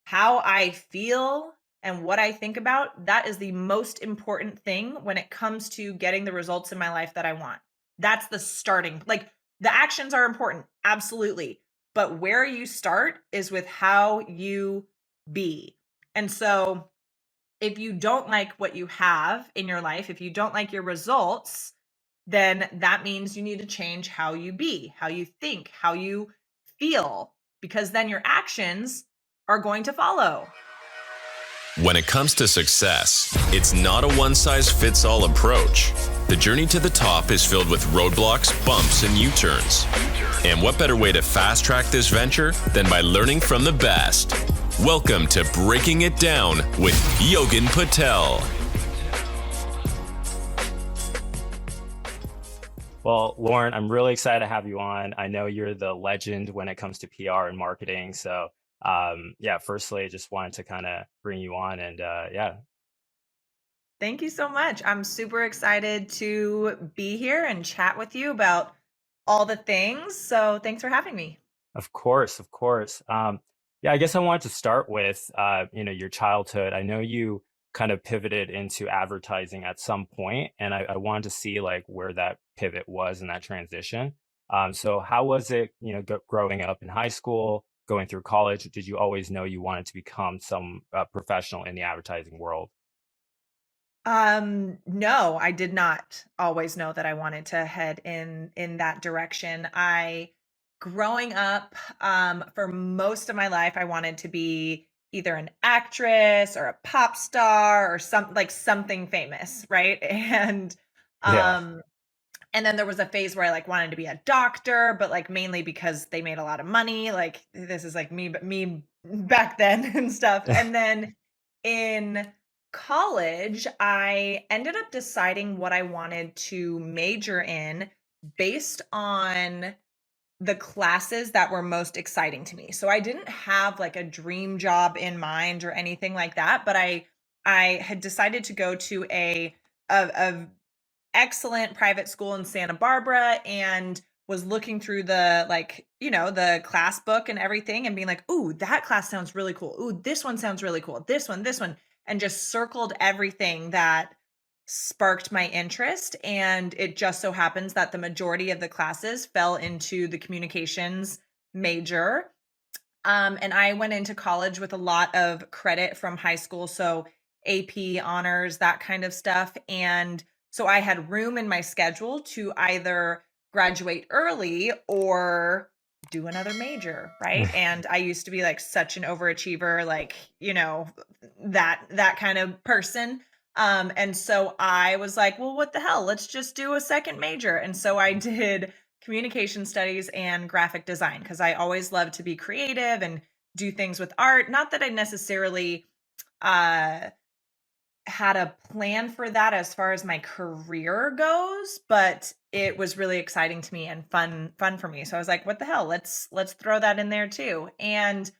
how I feel and what I think about, that is the most important thing when it comes to getting the results in my life that I want. That's the starting. Like the actions are important, absolutely. But where you start is with how you be. And so if you don't like what you have in your life, if you don't like your results, then that means you need to change how you be, how you think, how you feel, because then your actions are going to follow. When it comes to success, it's not a one-size-fits-all approach. The journey to the top is filled with roadblocks, bumps, and U-turns. And what better way to fast-track this venture than by learning from the best? Welcome to Breaking It Down with Yogin Patel. Well, Lauren, I'm really excited to have you on. I know you're the legend when it comes to PR and marketing. So, firstly, I just wanted to kind of bring you on and Thank you so much. I'm super excited to be here and chat with you about all the things. So thanks for having me. of course, of course. I guess I wanted to start with, your childhood. I know you kind of pivoted into advertising at some point, and I wanted to see like where that pivot was in that transition. So how was it, growing up in high school, going through college? Did you always know you wanted to become some professional in the advertising world? No, I did not always know that I wanted to head in that direction. I growing up, for most of my life, I wanted to be either an actress or a pop star or something famous, right? Yeah. Um and then there was a phase where I like wanted to be a doctor, but like mainly because they made a lot of money. Like this is like me, but me back then and stuff. And then in college, I ended up deciding what I wanted to major in based on the classes that were most exciting to me. So I didn't have like a dream job in mind or anything like that, but I had decided to go to a excellent private school in Santa Barbara and was looking through the the class book and everything and being like, "Ooh, that class sounds really cool. Ooh, this one sounds really cool. This one," and just circled everything that sparked my interest. And it just so happens that the majority of the classes fell into the communications major. And I went into college with a lot of credit from high school, so AP honors, that kind of stuff. And so I had room in my schedule to either graduate early or do another major, right? And I used to be like such an overachiever, like, that kind of person. And so I was like, well, what the hell? Let's just do a second major. And so I did communication studies and graphic design because I always loved to be creative and do things with art. Not that I necessarily uh had a plan for that as far as my career goes, but it was really exciting to me and fun for me. So I was like, what the hell? Let's throw that in there too. And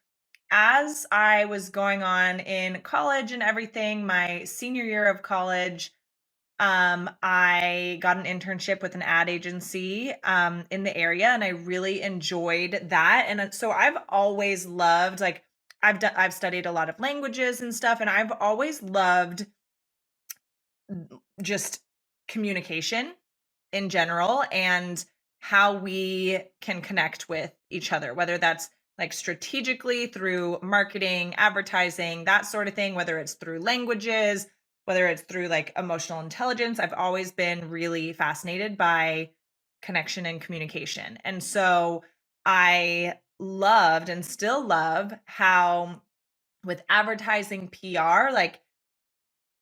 as I was going on in college and everything, my senior year of college, I got an internship with an ad agency in the area, and I really enjoyed that. And so I've always loved like I've studied a lot of languages and stuff, and I've always loved just communication in general and how we can connect with each other, whether that's like strategically through marketing, advertising, that sort of thing, whether it's through languages, whether it's through like emotional intelligence. I've always been really fascinated by connection and communication. And so I loved and still love how with advertising PR, like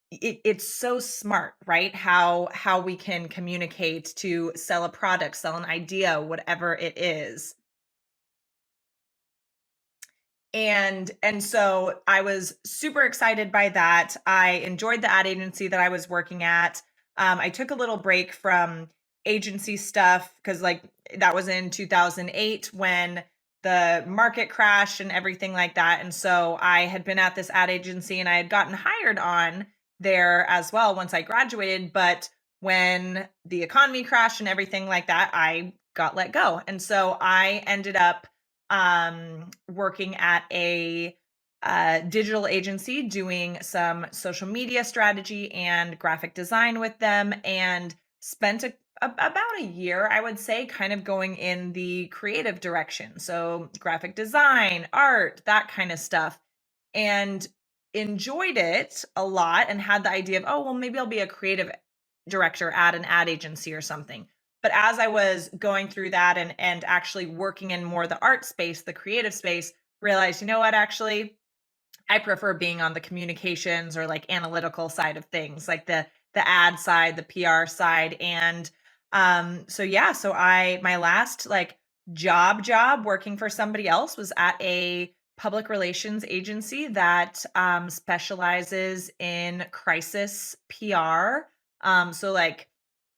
it's so smart, right? How we can communicate to sell a product, sell an idea, whatever it is. And so I was super excited by that. I enjoyed the ad agency that I was working at. I took a little break from agency stuff because like that was in 2008 when the market crashed and everything like that. And so I had been at this ad agency and I had gotten hired on there as well once I graduated. But when the economy crashed and everything like that, I got let go. And so I ended up working at a digital agency doing some social media strategy and graphic design with them, and spent about a year, I would say, kind of going in the creative direction. So, graphic design, art, that kind of stuff. And enjoyed it a lot and had the idea of, oh, well, maybe I'll be a creative director at an ad agency or something. But as I was going through that and actually working in more the art space, the creative space, realized, you know what, actually, I prefer being on the communications or like analytical side of things, like the ad side, the PR side. And so yeah, so I my last like job working for somebody else was at a public relations agency that specializes in crisis PR. So like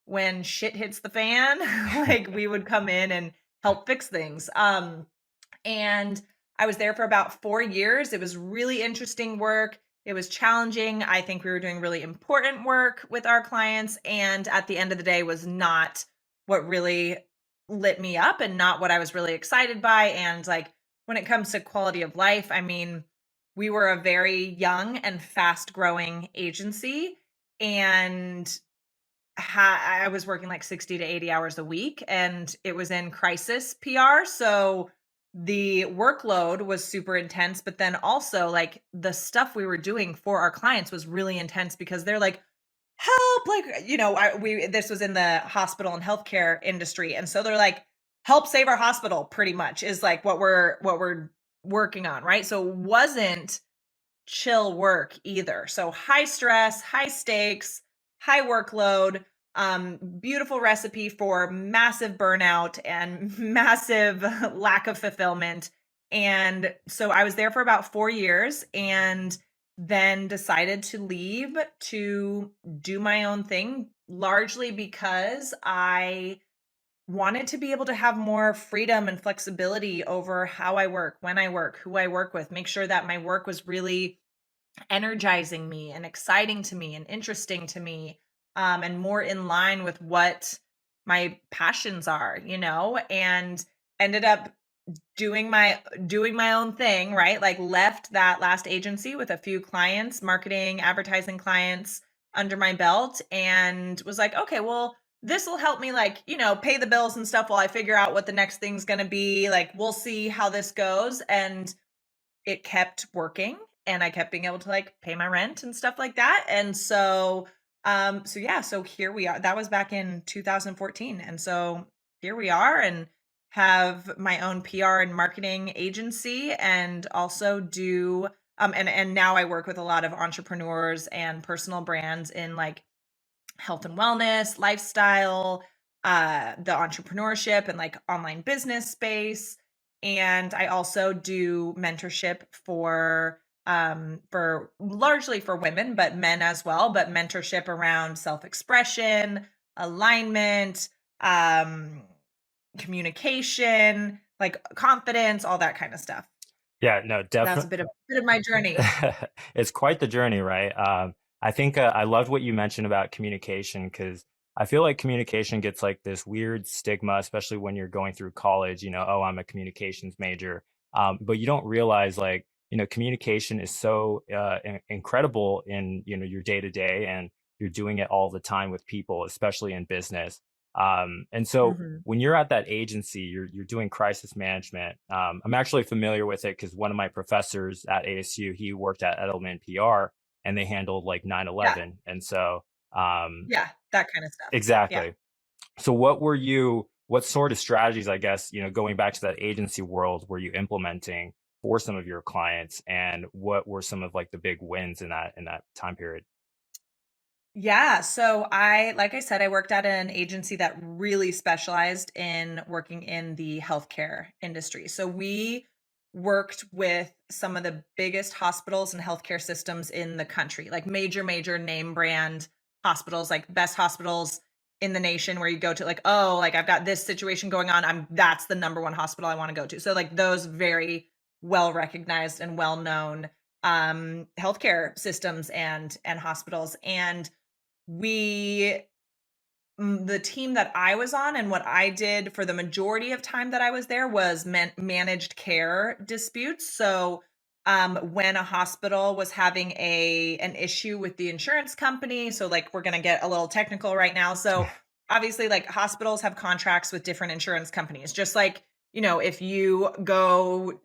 when shit hits the fan, like we would come in and help fix things. And I was there for about 4 years. It was really interesting work. It was challenging. I think we were doing really important work with our clients, and at the end of the day was not what really lit me up and not what I was really excited by. And like when it comes to quality of life, I mean, we were a very young and fast growing agency, and I was working like 60 to 80 hours a week, and it was in crisis PR. So the workload was super intense, but then also like the stuff we were doing for our clients was really intense because they're like, help, like, this was in the hospital and healthcare industry. And so they're like, help save our hospital, pretty much is like what we're working on. Right. So it wasn't chill work either. So high stress, high stakes, high workload, beautiful recipe for massive burnout and massive lack of fulfillment. And so I was there for about 4 years and then decided to leave to do my own thing, largely because I wanted to be able to have more freedom and flexibility over how I work, when I work, who I work with, make sure that my work was really energizing me and exciting to me and interesting to me, and more in line with what my passions are, and ended up doing my own thing, right? Like left that last agency with a few clients, marketing, advertising clients under my belt, and was like, okay, well, this will help me like, pay the bills and stuff while I figure out what the next thing's going to be. Like we'll see how this goes. And it kept working, and I kept being able to like pay my rent and stuff like that. And so yeah, so here we are. That was back in 2014. And so here we are and have my own PR and marketing agency, and also do and now I work with a lot of entrepreneurs and personal brands in like health and wellness, lifestyle, the entrepreneurship and like online business space. And I also do mentorship for largely for women, but men as well, but mentorship around self-expression, alignment, um, communication, like confidence, all that kind of stuff. Yeah, no, That's a definitely. bit of my journey. It's quite the journey, right? I think I loved what you mentioned about communication because I feel like communication gets like this weird stigma, especially when you're going through college. Oh, I'm a communications major, but you don't realize like communication is so incredible in your day to day, and you're doing it all the time with people, especially in business. And so Mhm. when you're at that agency, you're doing crisis management. I'm actually familiar with it because one of my professors at ASU, he worked at Edelman PR, and they handled like Yeah, 9/11. And so yeah, that kind of stuff. Yeah. exactly. So what sort of strategies, I guess, going back to that agency world, were you implementing for some of your clients, and what were some of like the big wins in that time period? Yeah, so like I said, I worked at an agency that really specialized in working in the healthcare industry. So we worked with some of the biggest hospitals and healthcare systems in the country, like major name brand hospitals, like best hospitals in the nation, where you go to like, oh, like I've got this situation going on. That's the number one hospital I want to go to. So like those very well recognized and well known healthcare systems and hospitals. And we the team that I was on and what I did for the majority of time that I was there was managed care disputes. So when a hospital was having an issue with the insurance company. So like we're gonna get a little technical right now. So obviously, like hospitals have contracts with different insurance companies, just like, if you go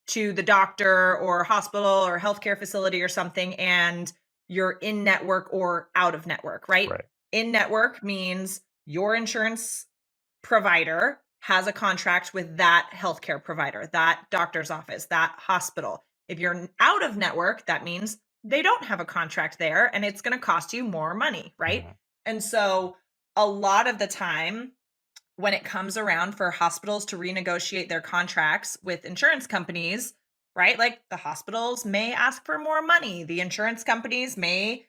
to the doctor or hospital or healthcare facility or something and you're in network or out of network, right? Right. In network means your insurance provider has a contract with that healthcare provider, that doctor's office, that hospital. If you're out of network, that means they don't have a contract there and it's going to cost you more money, right? Mhm. And so a lot of the time when it comes around for hospitals to renegotiate their contracts with insurance companies, right? Like the hospitals may ask for more money, the insurance companies may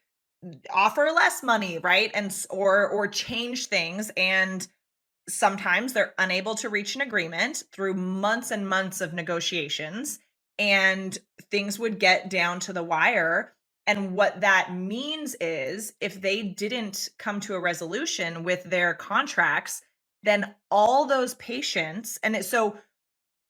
offer less money, right? Or change things, and sometimes they're unable to reach an agreement through months and months of negotiations, and things would get down to the wire. And what that means is if they didn't come to a resolution with their contracts, then all those patients, so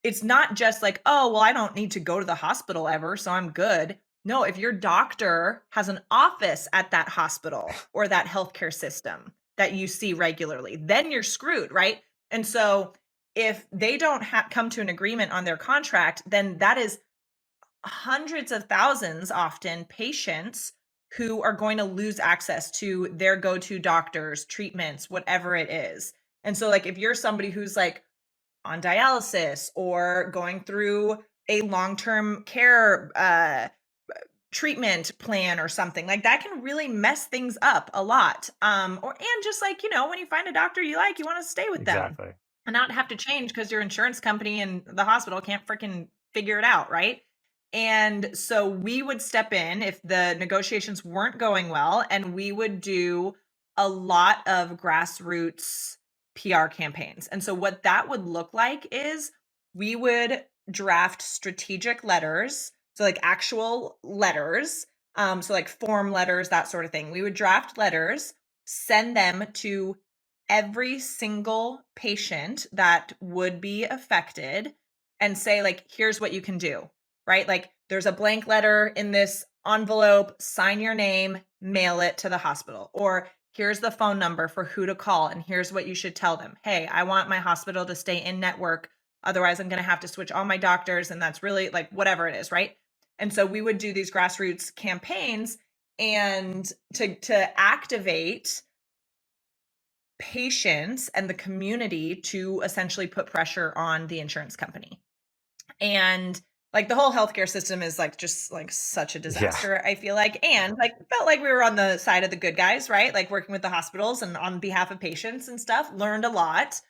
it's not just like, oh, well, I don't need to go to the hospital ever, so I'm good. No, if your doctor has an office at that hospital or that healthcare system that you see regularly, then you're screwed, right? And so if they don't come to an agreement on their contract, then that is hundreds of thousands, often patients who are going to lose access to their go-to doctors, treatments, whatever it is. And so like if you're somebody who's like on dialysis or going through a long-term care treatment plan or something, like that can really mess things up a lot. And just like, when you find a doctor you like, you want to stay with them Exactly. and not have to change because your insurance company and the hospital can't freaking figure it out, right? And so we would step in if the negotiations weren't going well, and we would do a lot of grassroots PR campaigns. And so what that would look like is we would draft strategic letters, so like actual letters, so like form letters, that sort of thing. We would draft letters, send them to every single patient that would be affected, and say like, here's what you can do, right? Like there's a blank letter in this envelope, sign your name, mail it to the hospital. Or here's the phone number for who to call, and here's what you should tell them. Hey, I want my hospital to stay in network. Otherwise, I'm going to have to switch all my doctors. And that's really like whatever it is, right? And so we would do these grassroots campaigns and to activate patients and the community to essentially put pressure on the insurance company. And like the whole healthcare system is like just like such a Yeah. disaster, I feel like. And like felt like we were on the side of the good guys, right? Like working with the hospitals and on behalf of patients and stuff, learned a lot.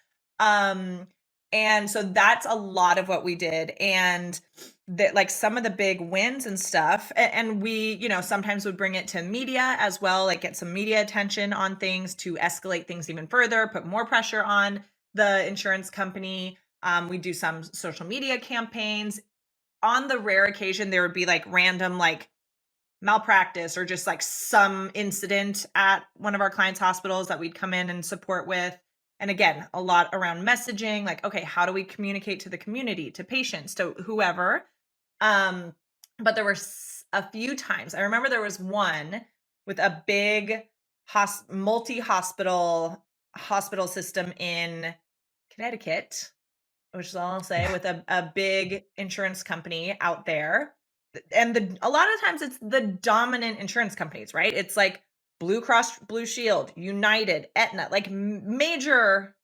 Um and so that's a lot of what we did. And that like some of the big wins and stuff, and we, sometimes would bring it to media as well, like get some media attention on things to escalate things even further, put more pressure on the insurance company. We do some social media campaigns. On the rare occasion, there would be like random like malpractice or just like some incident at one of our clients' hospitals that we'd come in and support with. And again, a lot around messaging, like, okay, how do we communicate to the community, to patients, to whoever? But there were a few times. I remember there was one with a big multi-hospital system in Connecticut, which is all I'll say, with a big insurance company out there. And a lot of times it's the dominant insurance companies, right? It's like Blue Cross Blue Shield, United, Aetna, like major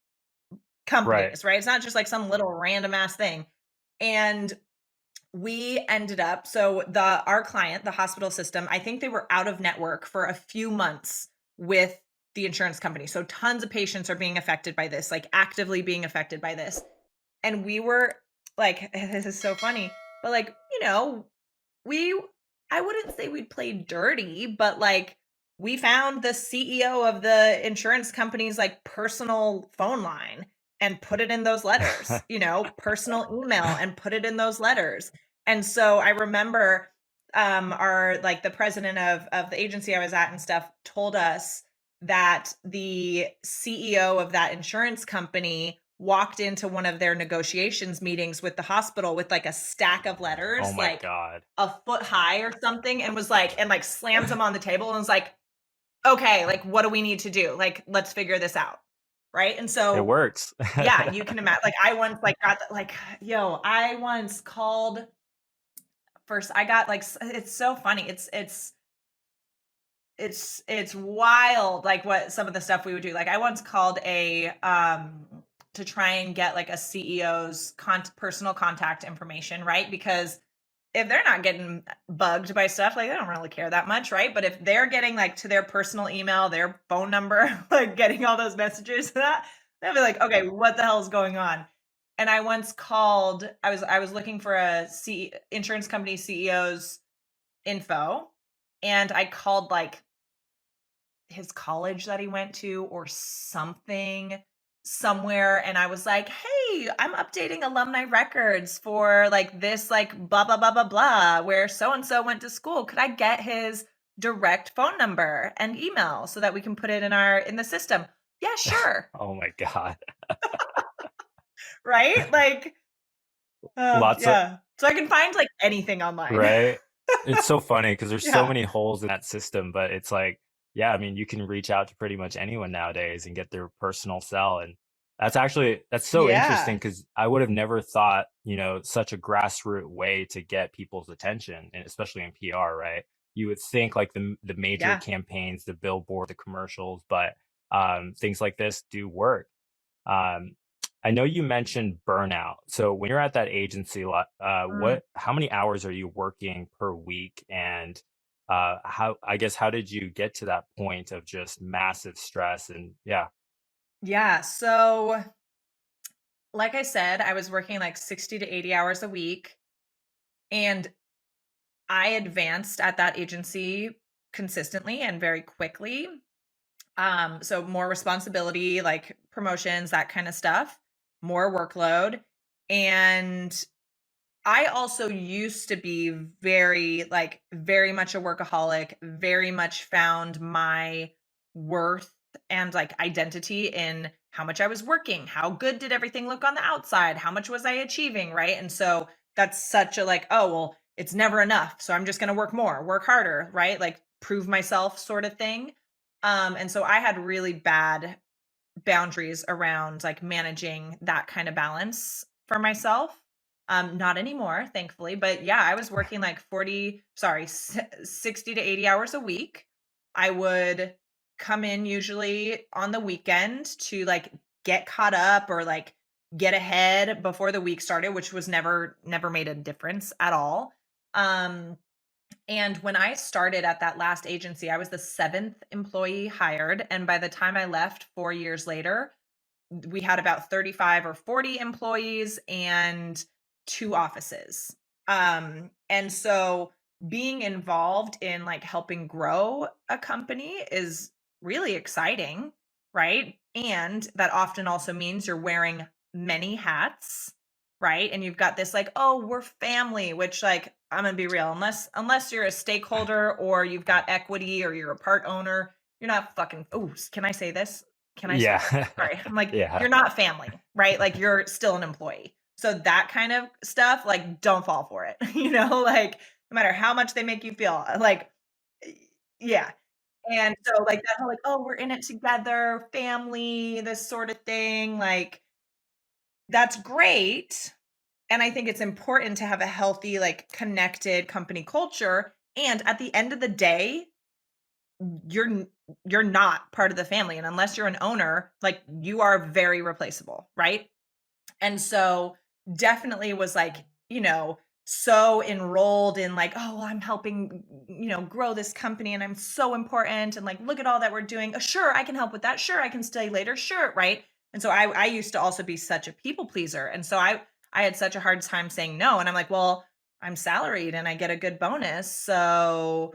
Right. companies, right? It's not just like some little random ass thing. And we ended up, so our client, the hospital system, I think they were out of network for a few months with the insurance company. So tons of patients are being affected by this, like actively being affected by this. And we were like, this is so funny, but like, we I wouldn't say we'd play dirty, but like we found the CEO of the insurance company's like personal phone line and put it in those letters, personal email and put it in those letters. And so I remember our like the president of the agency I was at and stuff told us that the CEO of that insurance company walked into one of their negotiations meetings with the hospital with like a stack of Oh letters, my like God. a foot high or something, and was like, and like slammed them on the table and was like, okay, like, what do we need to do? Like, let's figure this out. Right. And It so, works. yeah, you can imagine, like, I once like got like, yo, I once called first, I got like, it's so funny. It's wild, like, what some of the stuff we would do. Like, I once called to try and get, like, a CEO's personal contact information, right? Because if they're not getting bugged by stuff, like, they don't really care that much, right? But if they're getting, like, to their personal email, their phone number, like, getting all those messages, that they'll be like, "Okay, what the hell is going on?" And I once called I was looking for a insurance company CEO's info, and I called, like, his college that he went to or something somewhere, and I was like, "Hey, I'm updating alumni records for like this like blah blah blah blah blah where so and so went to school. Could I get his direct phone number and email so that we can put it in the system?" "Yeah, sure." Oh my God. Right? Like, oh, Lots of yeah. So I can find like anything online. right? It's so funny because there's so Yeah. many holes in that system, but it's like, yeah, I mean, you can reach out to pretty much anyone nowadays and get their personal cell. And that's so interesting Yeah. because I would have never thought, such a grassroots way to get people's attention, and especially in PR, right? You would think like the major Yeah. campaigns, the billboard, the commercials, but things like this do work. Um, I know you mentioned burnout. So when you're at that agency, Mm. how many hours are you working per week? And how did you get to that point of just massive stress? And yeah, Yeah. So like I said, I was working like 60 to 80 hours a week, and I advanced at that agency consistently and very quickly. So more responsibility, like promotions, that kind of stuff, more workload. And I also used to be very much a workaholic, very much found my worth and like identity in how much I was working, how good did everything look on the outside, how much was I achieving, right? And so that's such a like, oh, well, it's never enough. So I'm just going to work more, work harder, right? Like prove myself sort of thing. And so I had really bad boundaries around like managing that kind of balance for myself. Not anymore, thankfully, but yeah, I was working like 60 to 80 hours a week. I would come in usually on the weekend to like get caught up or like get ahead before the week started, which was never made a difference at all. Um and when I started at that last agency, I was the seventh employee hired. And by the time I left 4 years later, we had about 35 or 40 employees and two offices. And so being involved in like helping grow a company is really exciting, right? And that often also means you're wearing many hats, right? And you've got this like, oh, we're family, which like I'm gonna be real, unless you're a stakeholder or you've got equity or you're a part owner, you're not fucking. Oh, can I say this? Can I yeah, swear? Sorry. I'm like, yeah, you're not family, right? Like you're still an employee. So that kind of stuff, like don't fall for it. Like no matter how much they make you feel, like yeah. And so like that whole like, oh, we're in it together, family, this sort of thing, like that's great. And I think it's important to have a healthy, like connected company culture. And at the end of the day, you're n you're not part of the family, and unless you're an owner, like, you are very replaceable, right? And so, definitely was, like, so enrolled in, like, "Oh, I'm helping, grow this company, and I'm so important, and, like, look at all that we're doing. Sure, I can help with that. Sure, I can stay later. Sure," right? And so, I used to also be such a people pleaser, and so I had such a hard time saying no, and I'm like, "Well, I'm salaried, and I get a good bonus, so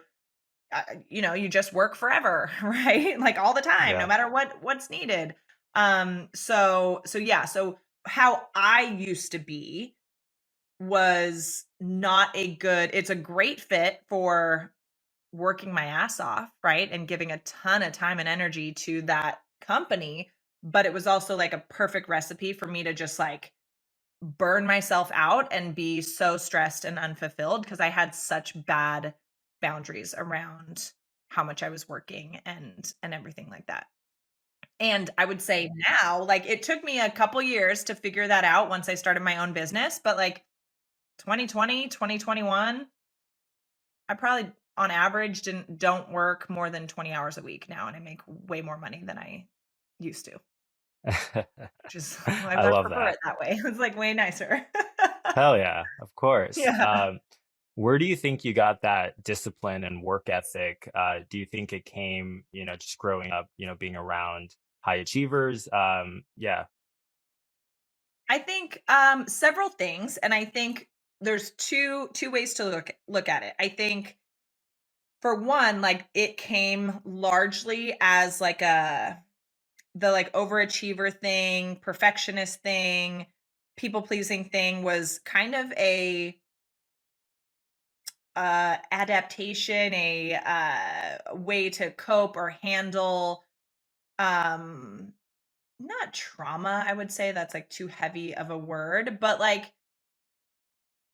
you just work forever, right? Like all the time, no yeah, matter what's needed. So yeah, so how I used to be was not a good it's a great fit for working my ass off, right? And giving a ton of time and energy to that company, but it was also like a perfect recipe for me to just like burn myself out and be so stressed and unfulfilled because I had such bad boundaries around how much I was working and everything like that. And I would say now, like it took me a couple years to figure that out once I started my own business, but like 2020, 2021, I probably on average don't work more than 20 hours a week now and I make way more money than I used to. Which is I I love prefer that. it that way. It's like way nicer. Hell yeah, of course. Yeah. Where do you think you got that discipline and work ethic? Do you think it came, just growing up, being around high achievers? Yeah. I think several things and I think there's two ways to look at it. I think for one, like it came largely as like the like overachiever thing, perfectionist thing, people pleasing thing was kind of a adaptation, a way to cope or handle um not trauma, I would say that's like too heavy of a word, but like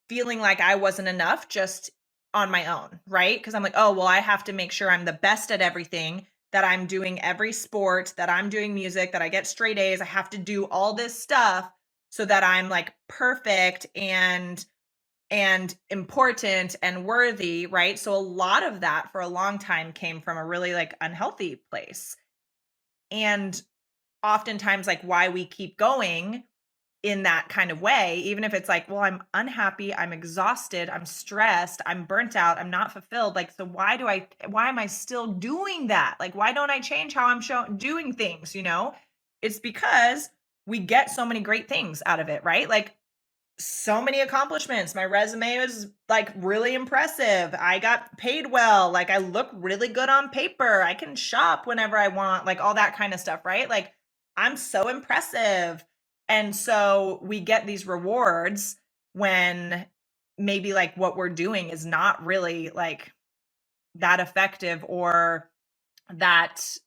feeling like I wasn't enough just on my own, right? Because I'm like, oh, well, I have to make sure I'm the best at everything, that I'm doing every sport, that I'm doing music, that I get straight A's. I have to do all this stuff so that I'm like perfect and important and worthy, right? So a lot of that for a long time came from a really like unhealthy place. And oftentimes like why we keep going in that kind of way, even if it's like, well, I'm unhappy, I'm exhausted, I'm stressed, I'm burnt out, I'm not fulfilled. Like, so why am I still doing that? Like, why don't I change how I'm doing things? It's because we get so many great things out of it, right? Like, so many accomplishments. My resume was like really impressive. I got paid well. Like, I look really good on paper. I can shop whenever I want, like all that kind of stuff, right? Like, I'm so impressive. And so we get these rewards when maybe like what we're doing is not really like that effective or that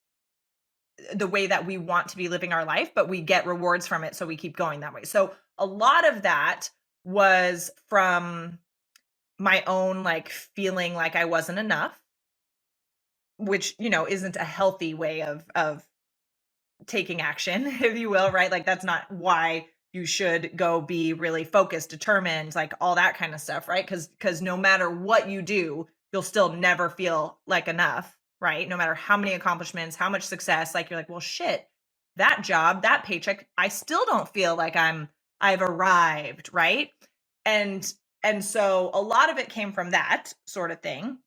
the way that we want to be living our life, but we get rewards from it. So we keep going that way. So a lot of that was from my own like feeling like I wasn't enough, which, isn't a healthy way of taking action, if you will, right? Like that's not why you should go be really focused, determined, like all that kind of stuff, right? Because no matter what you do, you'll still never feel like enough, right? No matter how many accomplishments, how much success, like you're like, well, shit, that job, that paycheck, I still don't feel like I've arrived, right? And and so a lot of it came from that sort of thing.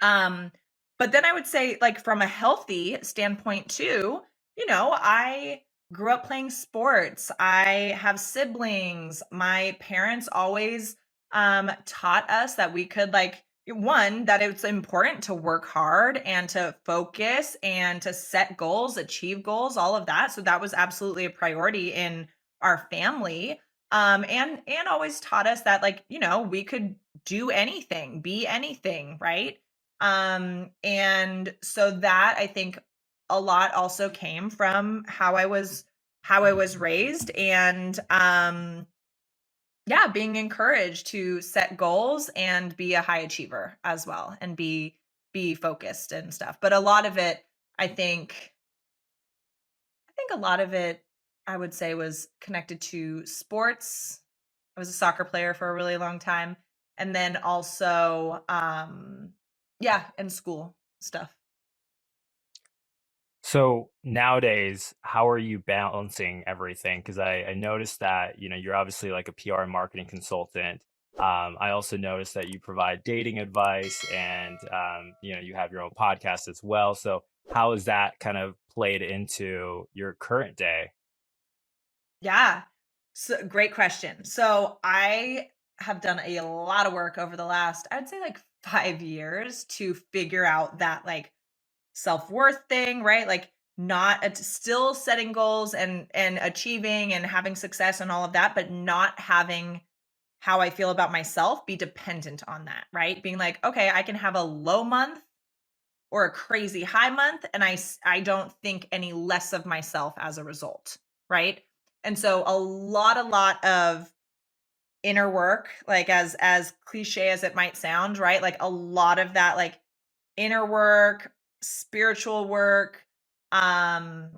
Um, but then I would say, like, from a healthy standpoint too, I grew up playing sports. I have siblings. My parents always taught us that we could like one, that it's important to work hard and to focus and to set goals, achieve goals, all of that. So that was absolutely a priority in our family. And always taught us that like, we could do anything, be anything, right? And so that I think a lot also came from how I was raised and yeah, being encouraged to set goals and be a high achiever as well and be focused and stuff. But a lot of it, I think a lot of it I would say was connected to sports. I was a soccer player for a really long time and then also yeah, and school stuff. So nowadays, how are you balancing everything? Because I noticed that, you're obviously like a PR and marketing consultant. I also noticed that you provide dating advice and, you have your own podcast as well. So how has that kind of played into your current day? Yeah. So great question. So I have done a lot of work over the last, I'd say like 5 years to figure out that like self-worth thing, right? Like not still setting goals and achieving and having success and all of that, but not having how I feel about myself be dependent on that, right? Being like, okay, I can have a low month or a crazy high month, and I don't think any less of myself as a result, right? And so a lot of inner work, like as cliche as it might sound, right? Like a lot of that like inner work, spiritual work, um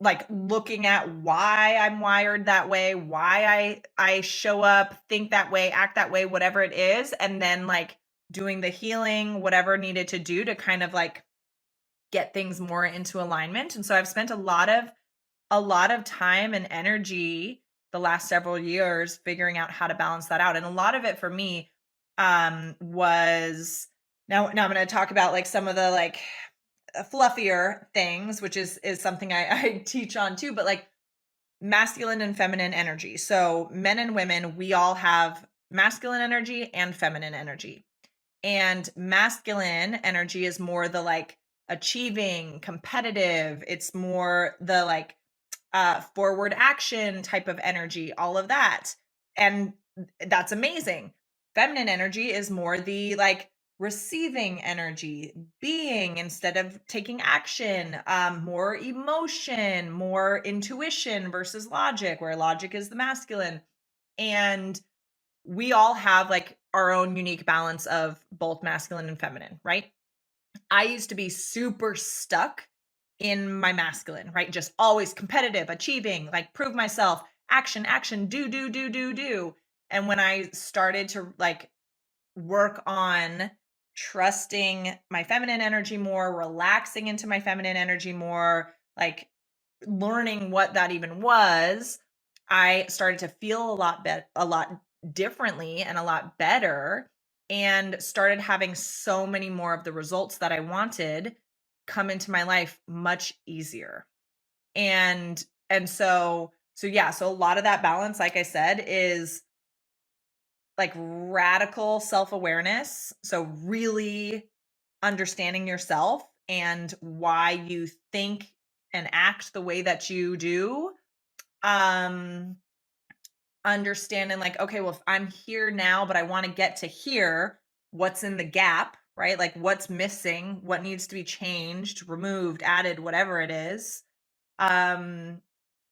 like looking at why I'm wired that way, why I show up, think that way, act that way, whatever it is, and then like doing the healing, whatever needed to do to kind of like get things more into alignment. And so I've spent a lot of time and energy the last several years figuring out how to balance that out. And a lot of it for me was now I'm going to talk about like some of the like fluffier things, which is something I teach on too, but like masculine and feminine energy. So men and women, we all have masculine energy and feminine energy. And masculine energy is more the like achieving, competitive. It's more the like forward action type of energy, all of that. And that's amazing. Feminine energy is more the like receiving energy, being instead of taking action, more emotion, more intuition versus logic, where logic is the masculine. And we all have like our own unique balance of both masculine and feminine, right? I used to be super stuck in my masculine, right? Just always competitive, achieving, like prove myself, action, action, do, do, do, do, do. And when I started to like work on trusting my feminine energy more, relaxing into my feminine energy more, like learning what that even was, I started to feel a lot differently and a lot better, and started having so many more of the results that I wanted come into my life much easier. And yeah, so a lot of that balance, like I said, is like radical self-awareness. So really understanding yourself and why you think and act the way that you do. Um Understanding like, okay, well, if I'm here now, but I want to get to here, what's in the gap, right? Like what's missing, what needs to be changed, removed, added, whatever it is. Um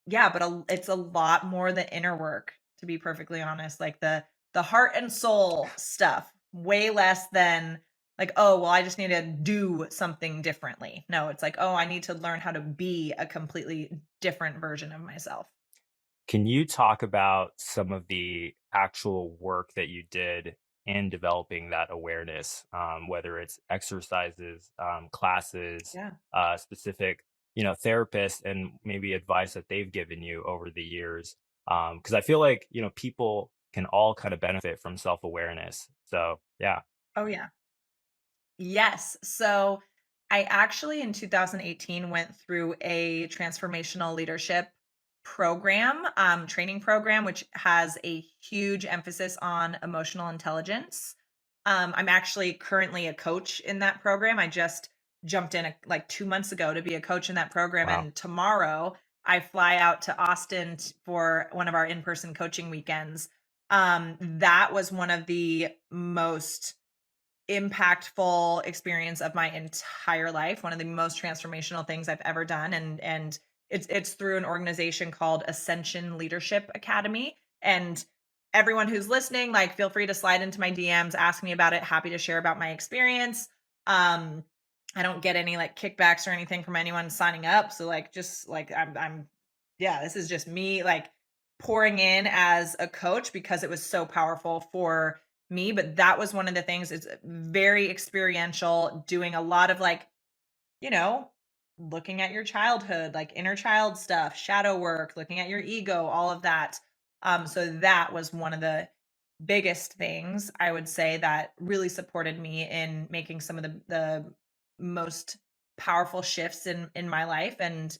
yeah, but it's a lot more the inner work, to be perfectly honest, like the heart and soul stuff, way less than like, oh, well, I just need to do something differently. No, it's like, oh, I need to learn how to be a completely different version of myself. Can you talk about some of the actual work that you did in developing that awareness, whether it's exercises, classes, Yeah. specific, therapists, and maybe advice that they've given you over the years? Because I feel like people can all kind of benefit from self awareness. So yeah, Oh yeah. Yes. So I actually in 2018 went through a transformational leadership program, training program, which has a huge emphasis on emotional intelligence. I'm actually currently a coach in that program. I just jumped in like 2 months ago to be a coach in that program. wow. And tomorrow I fly out to Austin for one of our in person coaching weekends. That was one of the most impactful experience of my entire life, one of the most transformational things I've ever done, and it's through an organization called Ascension Leadership Academy. And everyone who's listening, like feel free to slide into my DMs, ask me about it, happy to share about my experience. um I don't get any like kickbacks or anything from anyone signing up, so like just like I'm yeah, this is just me like pouring in as a coach because it was so powerful for me. But that was one of the things, it's very experiential, doing a lot of like, you know, looking at your childhood, like inner child stuff, shadow work, looking at your ego, all of that. So that was one of the biggest things I would say that really supported me in making some of the most powerful shifts in my life and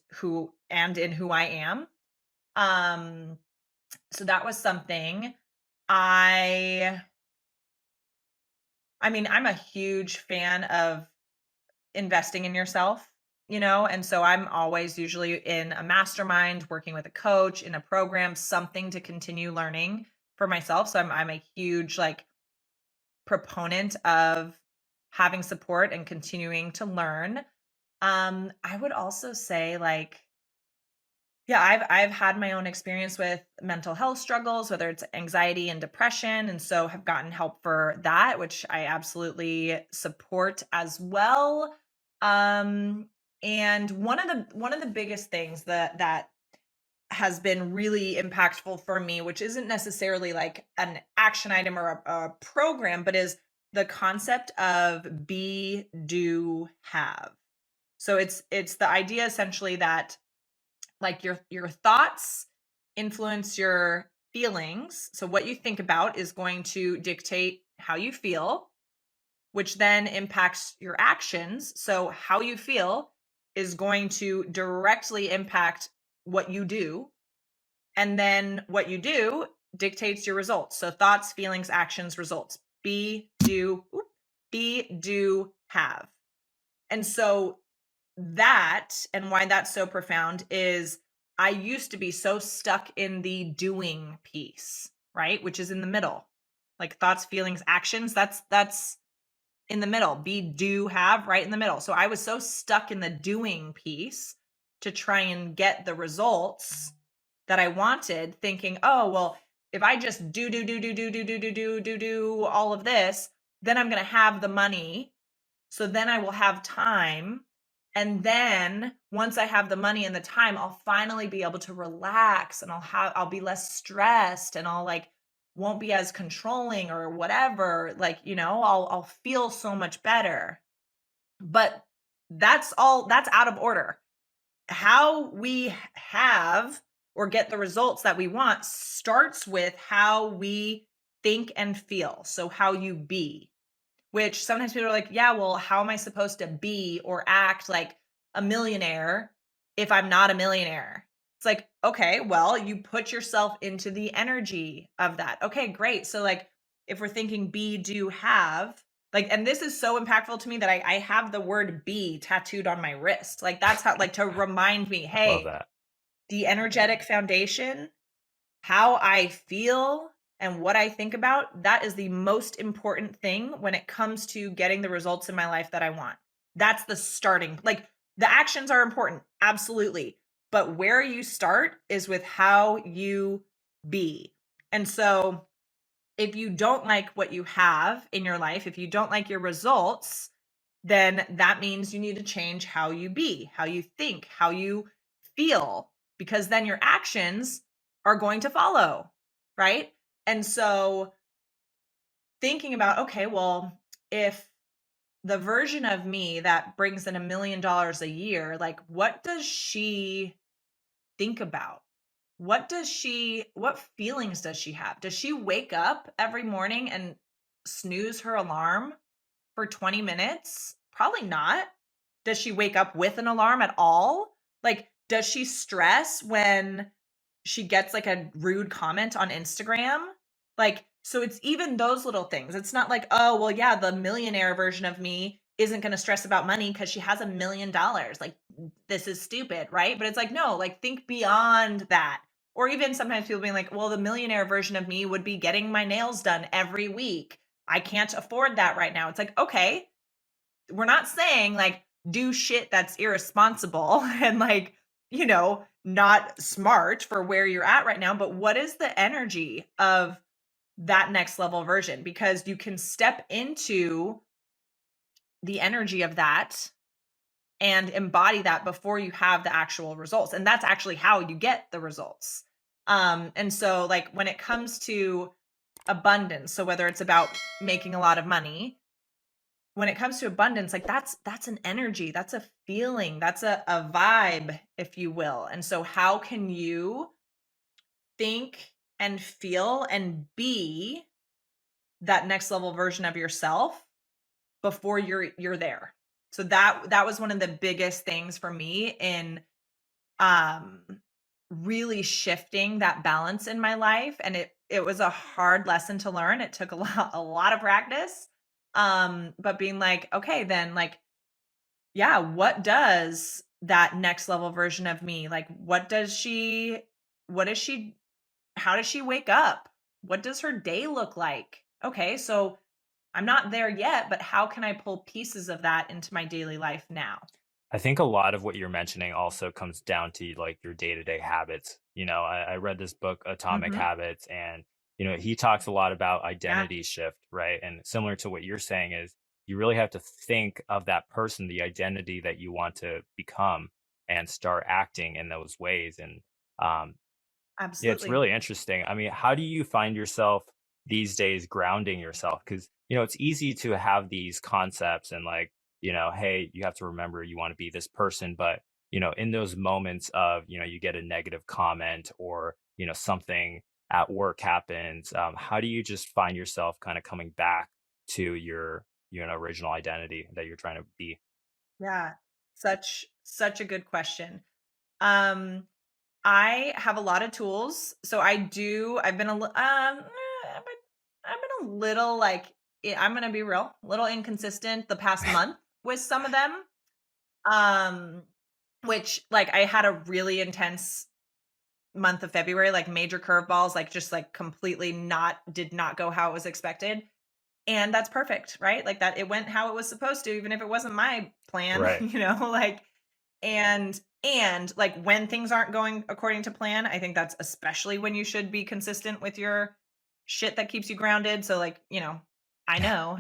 in who I am. Um so that was something. I I mean, I'm a huge fan of investing in yourself, and so I'm always usually in a mastermind, working with a coach, in a program, something to continue learning for myself. So I'm a huge like proponent of having support and continuing to learn. I would also say like, yeah, I've had my own experience with mental health struggles, whether it's anxiety and depression, and so have gotten help for that, which I absolutely support as well. Um, and one of the biggest things that has been really impactful for me, which isn't necessarily like an action item or a program, but is the concept of be, do, have. So it's the idea essentially that like your thoughts influence your feelings. So what you think about is going to dictate how you feel, which then impacts your actions. So how you feel is going to directly impact what you do, and then what you do dictates your results. So thoughts, feelings, actions, results. Be, do, have. And so that, and why that's so profound is I used to be so stuck in the doing piece, right? Which is in the middle. Like thoughts, feelings, actions, that's in the middle. Be, do, have, right in the middle. So I was so stuck in the doing piece to try and get the results that I wanted, thinking, oh, well, if I just do all of this, then I'm going to have the money. So then I will have time. And then once I have the money and the time, I'll finally be able to relax, and I'll be less stressed, and I'll like won't be as controlling or whatever. Like, I'll feel so much better. But that's out of order. How we have or get the results that we want starts with how we think and feel. So how you be, which sometimes people are like, yeah, well, how am I supposed to be or act like a millionaire if I'm not a millionaire? It's like, okay, well, you put yourself into the energy of that. Okay, great. So like if we're thinking be, do, have, like, and this is so impactful to me that I have the word be tattooed on my wrist. Like that's how, like, to remind me, Love hey, that. the energetic foundation, how I feel and what I think about, that is the most important thing when it comes to getting the results in my life that I want. That's the starting. Like the actions are important, absolutely. But where you start is with how you be. And so if you don't like what you have in your life, if you don't like your results, then that means you need to change how you be, how you think, how you feel, because then your actions are going to follow, right? And so thinking about, okay, well, if the version of me that brings in $1 million a year, like what does she think about? What feelings does she have? Does she wake up every morning and snooze her alarm for 20 minutes? Probably not. Does she wake up with an alarm at all? Like, does she stress when she gets like a rude comment on Instagram? Like, so it's even those little things. It's not like, oh, well, yeah, the millionaire version of me isn't going to stress about money because she has $1 million. Like, this is stupid, right? But it's like, no, like, think beyond that. Or even sometimes people being like, well, the millionaire version of me would be getting my nails done every week. I can't afford that right now. It's like, okay, we're not saying like do shit that's irresponsible and like, not smart for where you're at right now, but what is the energy of that next level version? Because you can step into the energy of that and embody that before you have the actual results. And that's actually how you get the results. And so like when it comes to abundance, so whether it's about making a lot of money, when it comes to abundance, like that's an energy, that's a feeling, that's a vibe, if you will. And so how can you think and feel and be that next level version of yourself before you're there? So that was one of the biggest things for me in um really shifting that balance in my life, and it was a hard lesson to learn. It took a lot of practice, but being like, okay, then like, yeah, what does that next level version of me, like what is she how does she wake up? What does her day look like? Okay, so I'm not there yet, but how can I pull pieces of that into my daily life now? I think a lot of what you're mentioning also comes down to like your day-to-day habits. I read this book, Atomic Mhm. Habits, and he talks a lot about Yeah, identity shift, right? And similar to what you're saying is you really have to think of that person, the identity that you want to become, and start acting in those ways. And um, yeah, it's absolutely. really interesting. I mean, how do you find yourself these days grounding yourself? Because, it's easy to have these concepts and like, hey, you have to remember you want to be this person. But, in those moments of, you get a negative comment or, something at work happens, how do you just find yourself kind of coming back to your, original identity that you're trying to be? Yeah. Such a good question. Um, I have a lot of tools. So I've been I've been a little like I'm gonna be real, a little inconsistent the past month with some of them. Um, which like I had a really intense month of February, like major curveballs, like just like completely not did not go how it was expected. And that's perfect, right? Like that it went how it was supposed to, even if it wasn't my plan, Right. like and like when things aren't going according to plan, I think that's especially when you should be consistent with your shit that keeps you grounded. So like, I know,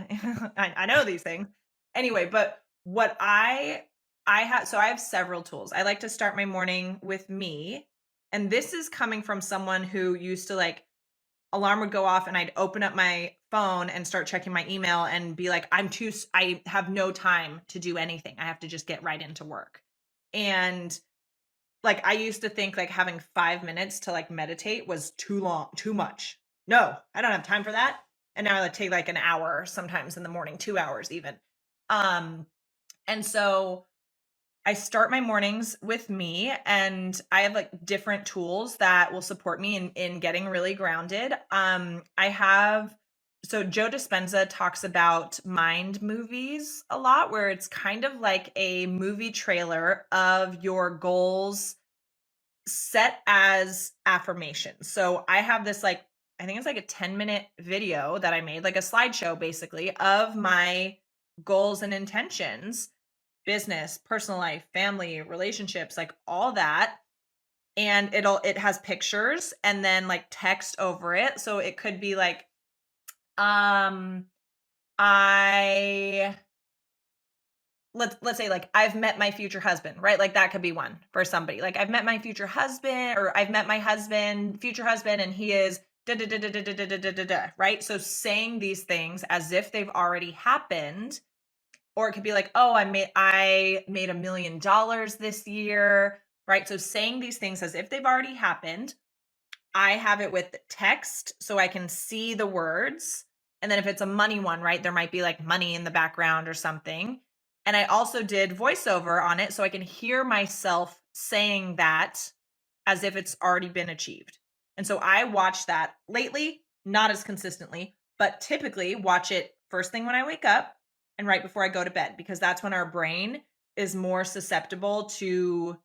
I know these things. Anyway, but what I have so I have several tools. I like to start my morning with me. And this is coming from someone who used to like alarm would go off and I'd open up my phone and start checking my email and be like, I have no time to do anything. I have to just get right into work. And like I used to think like having 5 minutes to like meditate was too long, too much. No, I don't have time for that. And now I like take like an hour sometimes in the morning, 2 hours even. Um, and so I start my mornings with me and I have like different tools that will support me in getting really grounded. I have so Joe Dispenza talks about mind movies a lot where it's kind of like a movie trailer of your goals set as affirmations. So I have this like I think it's like a 10-minute video that I made, like a slideshow basically of my goals and intentions, business, personal life, family, relationships, like all that. And it has pictures and then like text over it. So it could be like, um, I let's say like I've met my future husband, right? Like that could be one for somebody. Like I've met my future husband, or I've met my husband, future husband, and he is da da da da da da da da da da, da, right? So saying these things as if they've already happened. Or it could be like, "Oh, I made $1,000,000 this year," right? So saying these things as if they've already happened. I have it with text so I can see the words. And then if it's a money one, right, there might be like money in the background or something. And I also did voiceover on it so I can hear myself saying that as if it's already been achieved. And so I watch that lately, not as consistently, but typically watch it first thing when I wake up and right before I go to bed, because that's when our brain is more susceptible to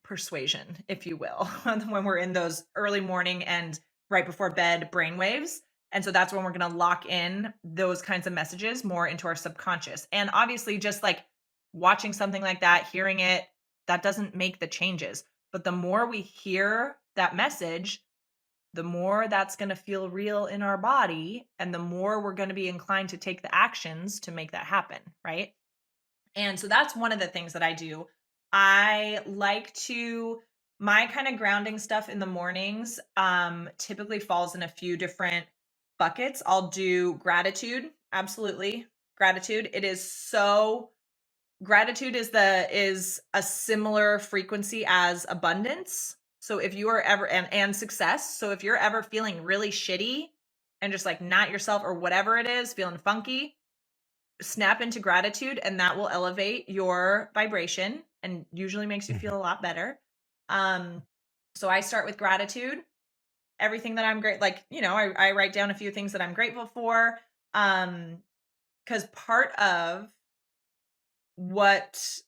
persuasion, if you will, when we're in those early morning and right before bed brainwaves. And so that's when we're going to lock in those kinds of messages more into our subconscious. And obviously, just like watching something like that, hearing it, that doesn't make the changes. But the more we hear that message, the more that's going to feel real in our body. And the more we're going to be inclined to take the actions to make that happen. Right. And so that's one of the things that I do. I like to my kind of grounding stuff in the mornings typically falls in a few different buckets. I'll do gratitude, absolutely. Gratitude. It is so gratitude is a similar frequency as abundance. So if you are ever and success. So if you're ever feeling really shitty and just like not yourself or whatever it is, feeling funky, snap into gratitude and that will elevate your vibration and usually makes you feel a lot better. Um, so I start with gratitude, everything that I'm great, like, I write down a few things that I'm grateful for. Because part of what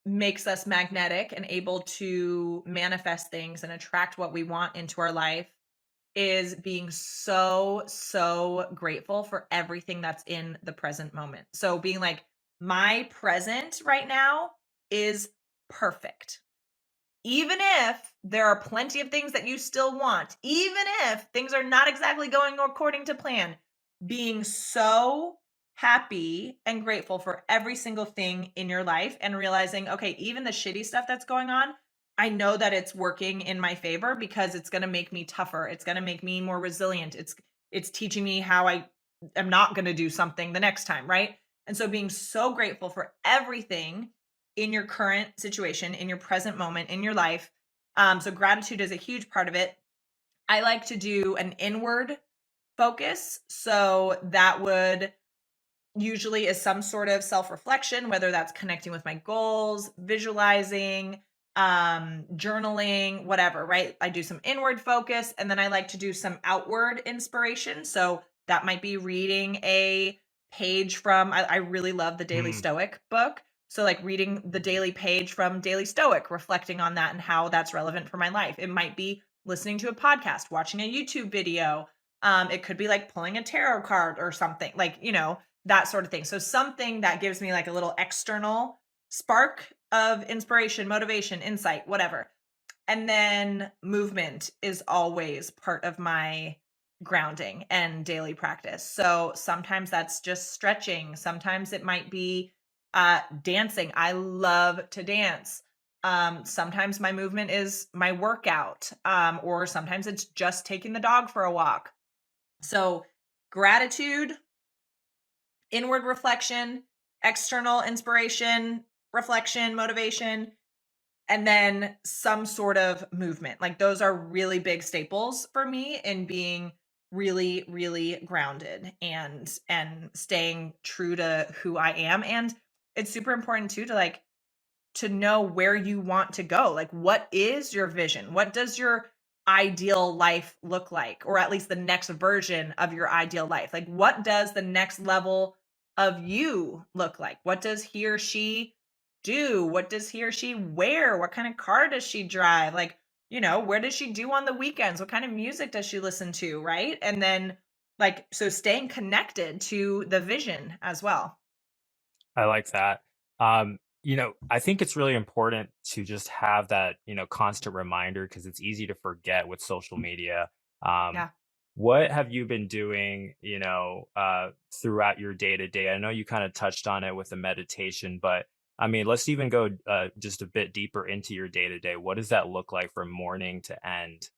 makes us magnetic and able to manifest things and attract what we want into our life is being so, so grateful for everything that's in the present moment. So being like, my present right now is perfect. Even if there are plenty of things that you still want, even if things are not exactly going according to plan, being so happy and grateful for every single thing in your life and realizing, okay, even the shitty stuff that's going on, I know that it's working in my favor because it's going to make me tougher. It's going to make me more resilient. It's teaching me how I am not going to do something the next time, right? And so being so grateful for everything in your current situation, in your present moment, in your life. So gratitude is a huge part of it. I like to do an inward focus. So that would usually is some sort of self-reflection, whether that's connecting with my goals, visualizing, journaling, whatever, right? I do some inward focus and then I like to do some outward inspiration. So that might be reading a page from, I really love the Daily Mm, Stoic book. So like reading the daily page from Daily Stoic, reflecting on that and how that's relevant for my life. It might be listening to a podcast, watching a YouTube video. It could be like pulling a tarot card or something like, that sort of thing. So something that gives me like a little external spark of inspiration, motivation, insight, whatever. And then movement is always part of my grounding and daily practice. So sometimes that's just stretching. Sometimes it might be dancing. I love to dance. Sometimes my movement is my workout, or sometimes it's just taking the dog for a walk. So gratitude, inward reflection, external inspiration, reflection, motivation, and then some sort of movement. Like those are really big staples for me in being really, really grounded and staying true to who I am. And it's super important too to like to know where you want to go. Like, what is your vision? What does your ideal life look like? Or at least the next version of your ideal life? Like, what does the next level of you look like? What does he or she do? What does he or she wear? What kind of car does she drive? Like, where does she do on the weekends? What kind of music does she listen to? Right. And then, like, so staying connected to the vision as well. I like that. I think it's really important to just have that, constant reminder because it's easy to forget with social media. Um, Yeah. what have you been doing, throughout your day to day? I know you kind of touched on it with the meditation, but I mean, let's even go just a bit deeper into your day to day. What does that look like from morning to end?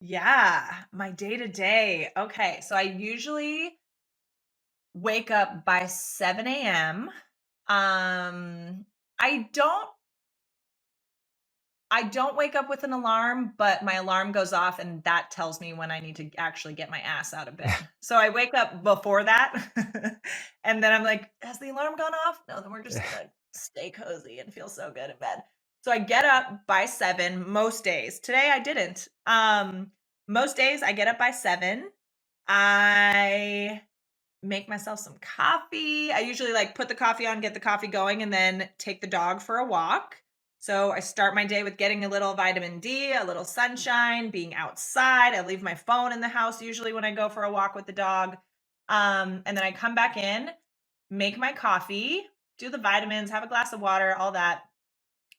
Yeah, my day to day. Okay, so I usually wake up by 7 a.m. I don't I don't wake up with an alarm, but my alarm goes off and that tells me when I need to actually get my ass out of bed. So I wake up before that and then I'm like, has the alarm gone off? No, then we're just gonna stay cozy and feel so good in bed. So I get up by 7 most days. Today I didn't. Most days I get up by 7. I make myself some coffee. I usually like put the coffee on, get the coffee going, and then take the dog for a walk. So I start my day with getting a little vitamin D, a little sunshine, being outside. I leave my phone in the house usually when I go for a walk with the dog. And then I come back in, make my coffee, do the vitamins, have a glass of water, all that.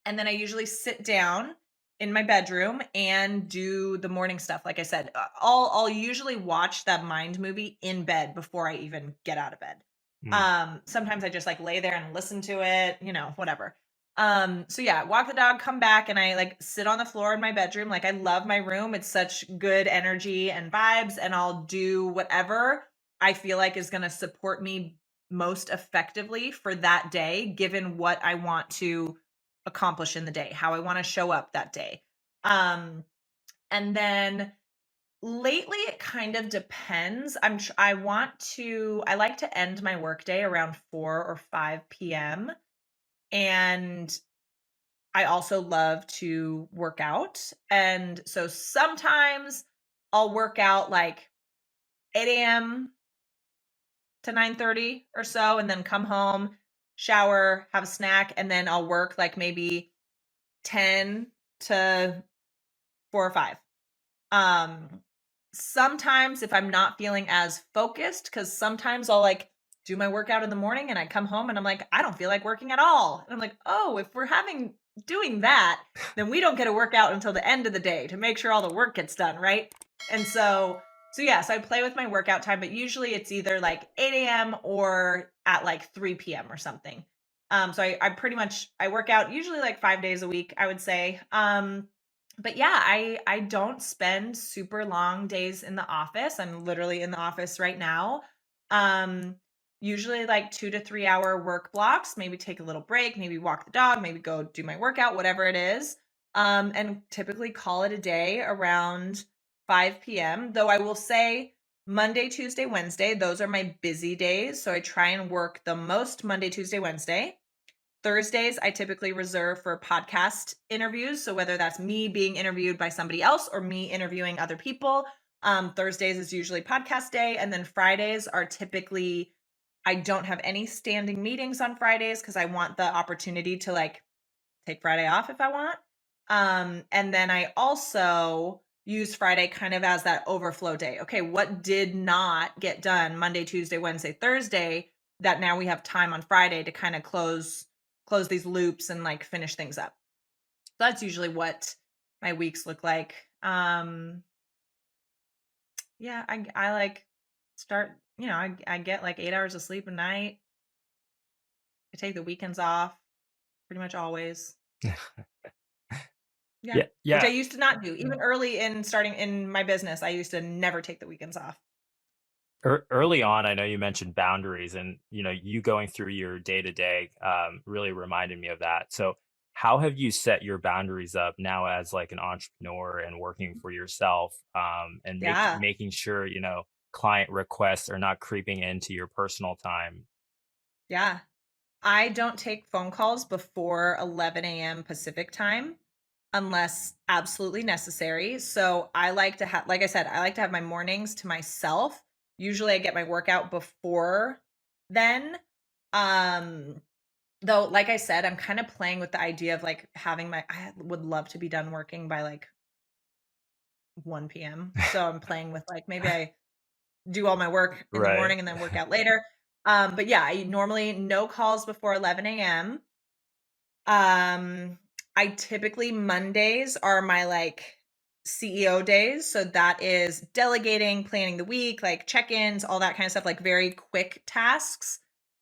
And then I usually sit down in my bedroom and do the morning stuff. Like I said, I'll usually watch that mind movie in bed before I even get out of bed. Mm. Sometimes I just like lay there and listen to it, whatever. So yeah, walk the dog, come back, and I like sit on the floor in my bedroom. Like I love my room. It's such good energy and vibes, and I'll do whatever I feel like is gonna support me most effectively for that day, given what I want to accomplish in the day, how I want to show up that day. Um, and then lately it kind of depends. I like to end my workday around 4 or 5 p.m. And I also love to work out. And so sometimes I'll work out like 8 a.m. to 9:30 or so and then come home, shower, have a snack, and then I'll work like maybe 10 to 4 or 5. Um, sometimes if I'm not feeling as focused, because sometimes I'll like do my workout in the morning and I come home and I'm like, I don't feel like working at all. And I'm like, oh, if we're doing that, then we don't get a workout until the end of the day to make sure all the work gets done, right? And so yeah, so I play with my workout time, but usually it's either like 8 a.m. or at like 3 p.m. or something. So I pretty much I work out usually like 5 days a week, I would say. But yeah, I don't spend super long days in the office. I'm literally in the office right now. Um, Usually like 2 to 3 hour work blocks, maybe take a little break, maybe walk the dog, maybe go do my workout, whatever it is. And typically call it a day around 5 p.m. Though I will say Monday, Tuesday, Wednesday, those are my busy days. So I try and work the most Monday, Tuesday, Wednesday. Thursdays, I typically reserve for podcast interviews. So whether that's me being interviewed by somebody else or me interviewing other people, Thursdays is usually podcast day. And then Fridays are typically, I don't have any standing meetings on Fridays because I want the opportunity to like take Friday off if I want. And then I also use Friday kind of as that overflow day. Okay, what did not get done Monday, Tuesday, Wednesday, Thursday that now we have time on Friday to kind of close these loops and like finish things up. That's usually what my weeks look like. Yeah, I like start, I get like 8 hours of sleep a night. I take the weekends off pretty much always. Yeah. Yeah, Which I yeah. used to not do. Even early in starting in my business, I used to never take the weekends off. Early on, I know you mentioned boundaries, and you going through your day to day really reminded me of that. So, how have you set your boundaries up now as like an entrepreneur and working for yourself, and Yeah. making sure client requests are not creeping into your personal time? Yeah. I don't take phone calls before 11 a.m. Pacific time unless absolutely necessary. So I like to have, like I said, I like to have my mornings to myself. Usually I get my workout before then. Um, Though, like I said, I'm kind of playing with the idea of like having I would love to be done working by like 1 p.m. So I'm playing with like maybe I do all my work in the Right. morning and then work out later. But yeah, I normally no calls before 11 a.m. I typically Mondays are my like CEO days. So that is delegating, planning the week, like check-ins, all that kind of stuff, like very quick tasks.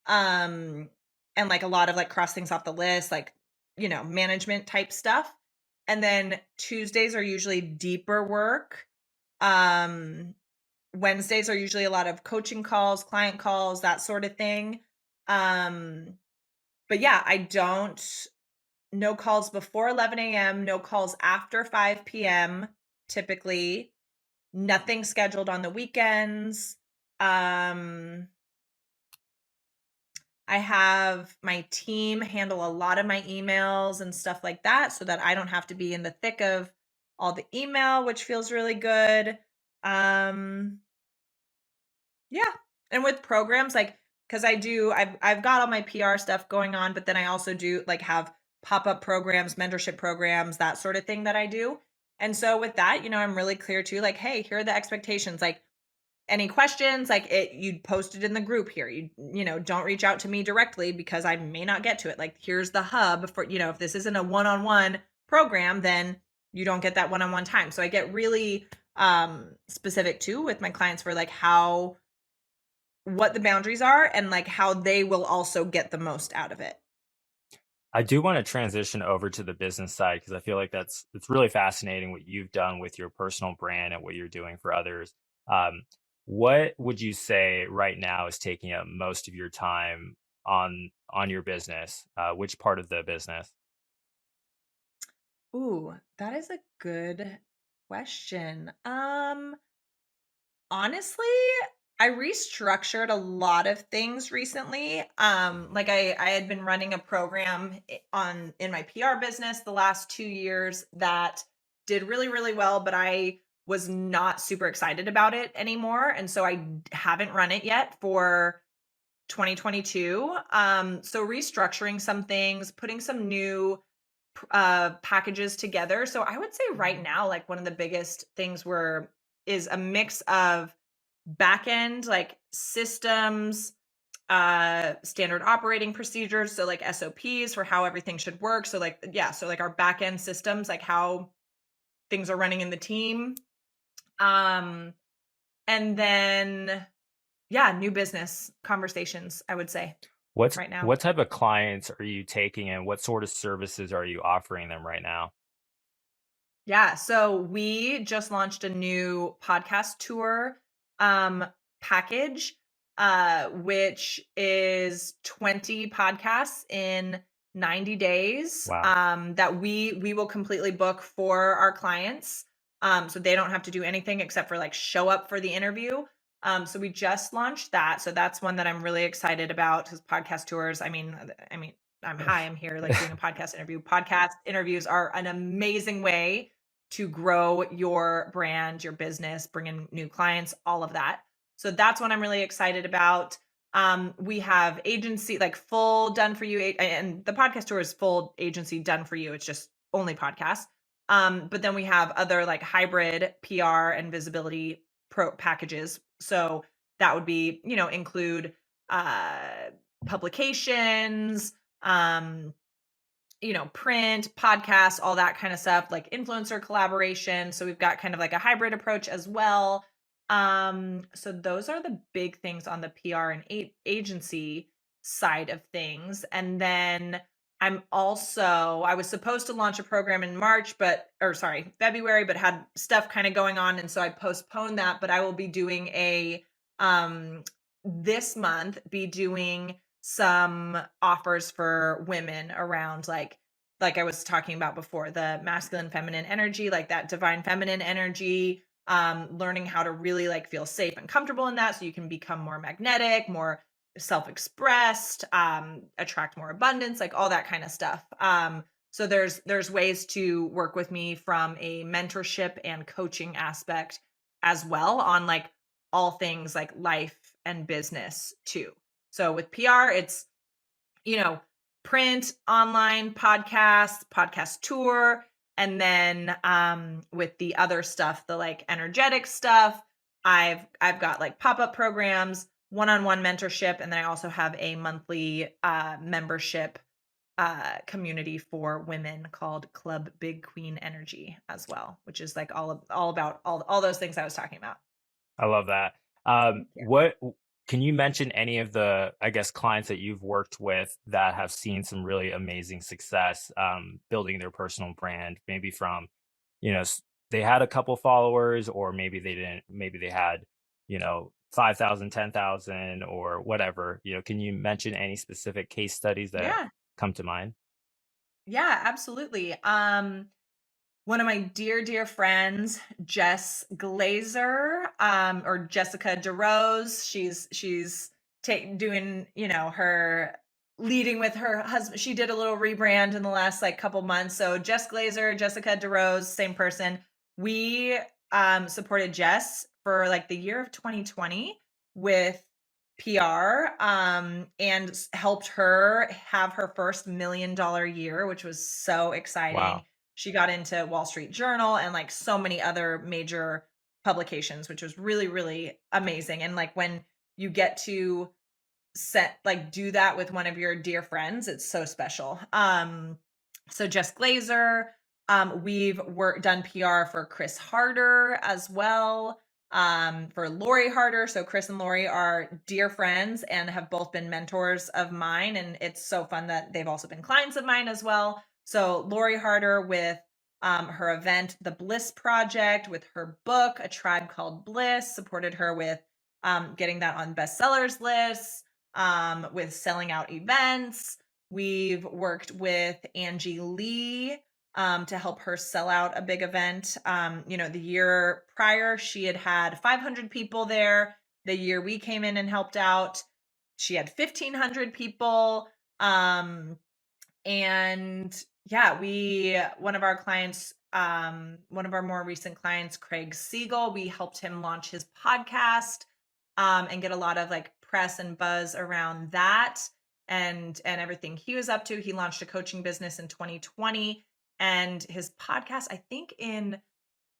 Um, and like a lot of like cross things off the list, like, management type stuff. And then Tuesdays are usually deeper work. Um, Wednesdays are usually a lot of coaching calls, client calls, that sort of thing. Um, but yeah, I don't no calls before 11 a.m., no calls after 5 p.m. typically. Nothing scheduled on the weekends. Um, I have my team handle a lot of my emails and stuff like that so that I don't have to be in the thick of all the email, which feels really good. Um, Yeah. And with programs, like, because I've got all my PR stuff going on, but then I also do like have pop-up programs, mentorship programs, that sort of thing that I do. And so with that, I'm really clear too, like, hey, here are the expectations. Like any questions, like you posted in the group here. Don't reach out to me directly because I may not get to it. Like, here's the hub for, if this isn't a one-on-one program, then you don't get that one-on-one time. So I get really specific too with my clients for like what the boundaries are and like how they will also get the most out of it. I do want to transition over to the business side because I feel like it's really fascinating what you've done with your personal brand and what you're doing for others. Um, what would you say right now is taking up most of your time on your business? Which part of the business? Ooh, that is a good question. Honestly, I restructured a lot of things recently. Like I had been running a program in my PR business the last 2 years that did really really well, but I was not super excited about it anymore, and so I haven't run it yet for 2022. So restructuring some things, putting some new packages together. So I would say right now, like one of the biggest things we're is a mix of back end, like systems, standard operating procedures, so like SOPs for how everything should work. So like, yeah, so like our back end systems, like how things are running in the team. Um, and then yeah, new business conversations, I would say right now. What type of clients are you taking and what sort of services are you offering them right now? Yeah, so we just launched a new podcast tour um package which is 20 podcasts in 90 days Wow. that we will completely book for our clients. So they don't have to do anything except for like show up for the interview. So we just launched that. So that's one that I'm really excited about cuz podcast tours, I mean I'm here like doing a podcast interview. Podcast interviews are an amazing way to grow your brand, your business, bring in new clients, all of that. So that's what I'm really excited about. We have agency, like full done for you, and the podcast tour is full agency done for you. It's just only podcasts. But then we have other like hybrid PR and visibility pro packages. So that would be, include uh publications, um, print, podcasts, all that kind of stuff, like influencer collaboration. So we've got kind of like a hybrid approach as well. So those are the big things on the PR and agency side of things. And then I was supposed to launch a program in March, or sorry, February, but had stuff kind of going on. And so I postponed that, but I will be doing um, this month, be doing some offers for women around like I was talking about before, the masculine feminine energy, like that divine feminine energy, learning how to really like feel safe and comfortable in that so you can become more magnetic, more self-expressed, attract more abundance, like all that kind of stuff. So there's ways to work with me from a mentorship and coaching aspect as well on like all things like life and business too. So with PR, it's, you know, print, online, podcast tour, and then with the other stuff, the like energetic stuff, I've got like pop-up programs, one-on-one mentorship, and then I also have a monthly membership community for women called Club Big Queen Energy as well, which is like all about all those things I was talking about. I love that. Thank you. Can you mention any of the, I guess, clients that you've worked with that have seen some really amazing success building their personal brand? Maybe from, they had a couple followers, or maybe they didn't. Maybe they had, 5,000, 10,000, or whatever. Can you mention any specific case studies that Yeah. come to mind? Yeah, absolutely. One of my dear friends, Jess Glazer, or Jessica DeRose, she's doing, her leading with her husband. She did a little rebrand in the last like couple months. So Jess Glazer, Jessica DeRose, same person. We supported Jess for like the year of 2020 with PR, and helped her have her first $1 million year, which was so exciting. Wow. She got into Wall Street Journal and like so many other major publications, which was really, really amazing. And like when you get to do that with one of your dear friends, it's so special. So Jess Glazer, we've done PR for Chris Harder as well, for Lori Harder. So Chris and Lori are dear friends and have both been mentors of mine. And it's so fun that they've also been clients of mine as well. So Lori Harder with her event, The Bliss Project, with her book, A Tribe Called Bliss, supported her with getting that on bestsellers lists, with selling out events. We've worked with Angie Lee to help her sell out a big event. The year prior, she had 500 people there. The year we came in and helped out, she had 1,500 people. And yeah, one of our clients, one of our more recent clients, Craig Siegel, we helped him launch his podcast, and get a lot of like press and buzz around that and everything he was up to. He launched a coaching business in 2020, and his podcast, I think in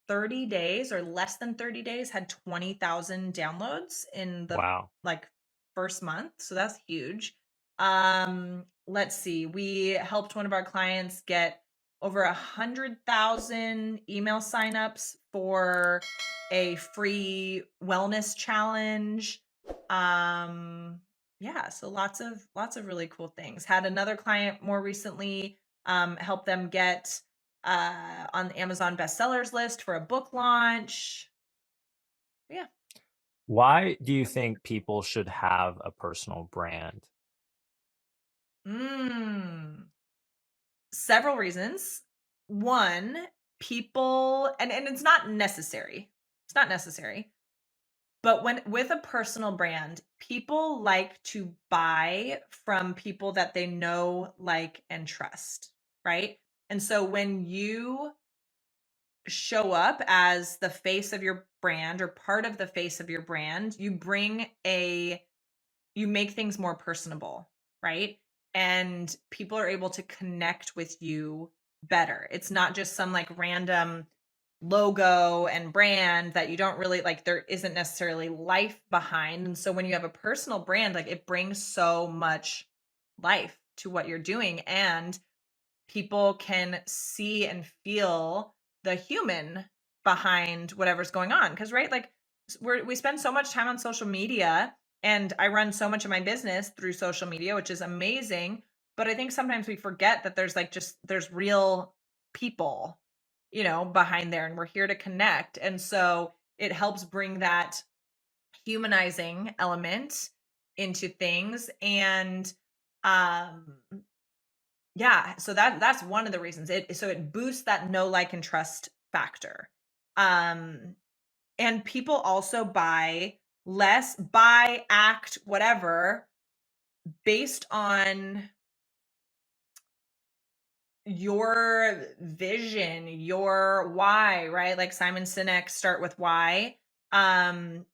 30 days or less than 30 days had 20,000 downloads in the Wow. like first month. So that's huge. Let's see. We helped one of our clients get over 100,000 email signups for a free wellness challenge. Um, yeah, so lots of really cool things. Had another client more recently help them get on the Amazon bestsellers list for a book launch. Yeah. Why do you think people should have a personal brand? Mm. Several reasons. One, people and it's not necessary. It's not necessary. But when with a personal brand, people like to buy from people that they know, like, and trust, right? And so when you show up as the face of your brand or part of the face of your brand, you make things more personable, right? And people are able to connect with you better. It's not just some like random logo and brand that you don't really like, there isn't necessarily life behind. And so when you have a personal brand, like it brings so much life to what you're doing. And people can see and feel the human behind whatever's going on because right like we spend so much time on social media, and I run so much of my business through social media, which is amazing, but I think sometimes we forget that there's real people, behind there, and we're here to connect. And so it helps bring that humanizing element into things. And um yeah, so that's one of the reasons. It boosts that know, like, and trust factor. Um, and people also buy, act, whatever, based on your vision, your why, right? Like Simon Sinek, start with why. Um,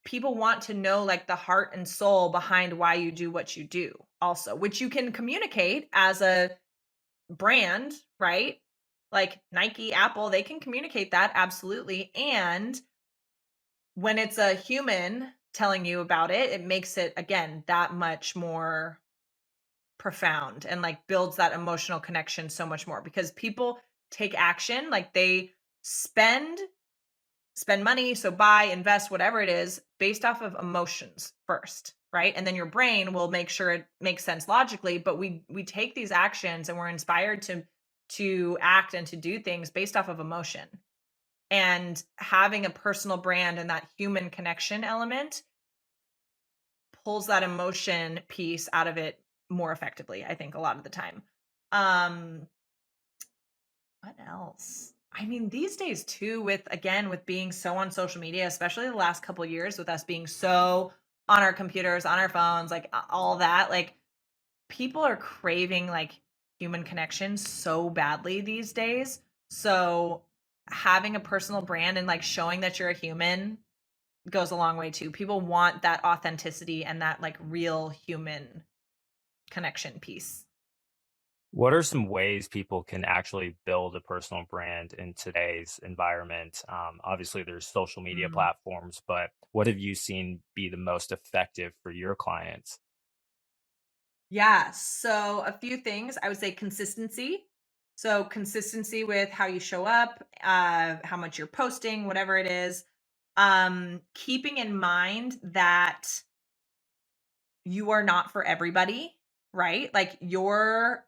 People want to know like the heart and soul behind why you do what you do, also, which you can communicate as a brand, right? Like Nike, Apple, they can communicate that absolutely. And when it's a human telling you about it, it makes it again that much more profound and like builds that emotional connection so much more because people take action, like they spend spend money, so buy, invest, whatever it is, based off of emotions first, right? And then your brain will make sure it makes sense logically, but we take these actions and we're inspired to act and to do things based off of emotion. And having a personal brand and that human connection element pulls that emotion piece out of it more effectively, I think, a lot of the time. Um What else? I mean, these days too, with being so on social media, especially the last couple years, with us being so on our computers, on our phones, like all that, like people are craving like human connection so badly these days. So having a personal brand and like showing that you're a human goes a long way too. People want that authenticity and that like real human connection piece. What are some ways people can actually build a personal brand in today's environment? Obviously, there's social media Mm. platforms, but what have you seen be the most effective for your clients? Yeah. So a few things I would say consistency. So consistency with how you show up, how much you're posting, whatever it is. Keeping in mind that you are not for everybody, right? Like your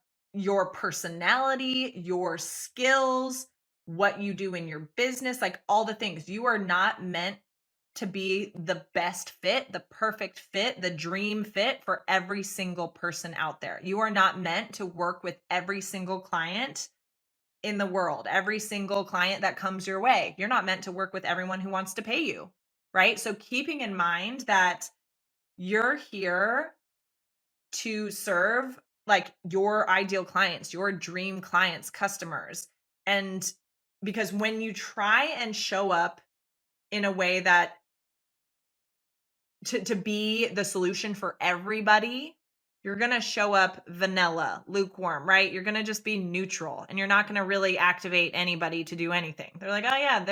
personality, your skills, what you do in your business, like all the things. You are not meant to be the best fit, the perfect fit, the dream fit for every single person out there. You are not meant to work with every single client in the world, every single client that comes your way. You're not meant to work with everyone who wants to pay you, right? So keeping in mind that you're here to serve like your ideal clients, your dream clients, customers. And because when you try and show up in a way that to be the solution for everybody, you're going to show up vanilla, lukewarm, right? You're going to just be neutral and you're not going to really activate anybody to do anything. They're like, "Oh yeah,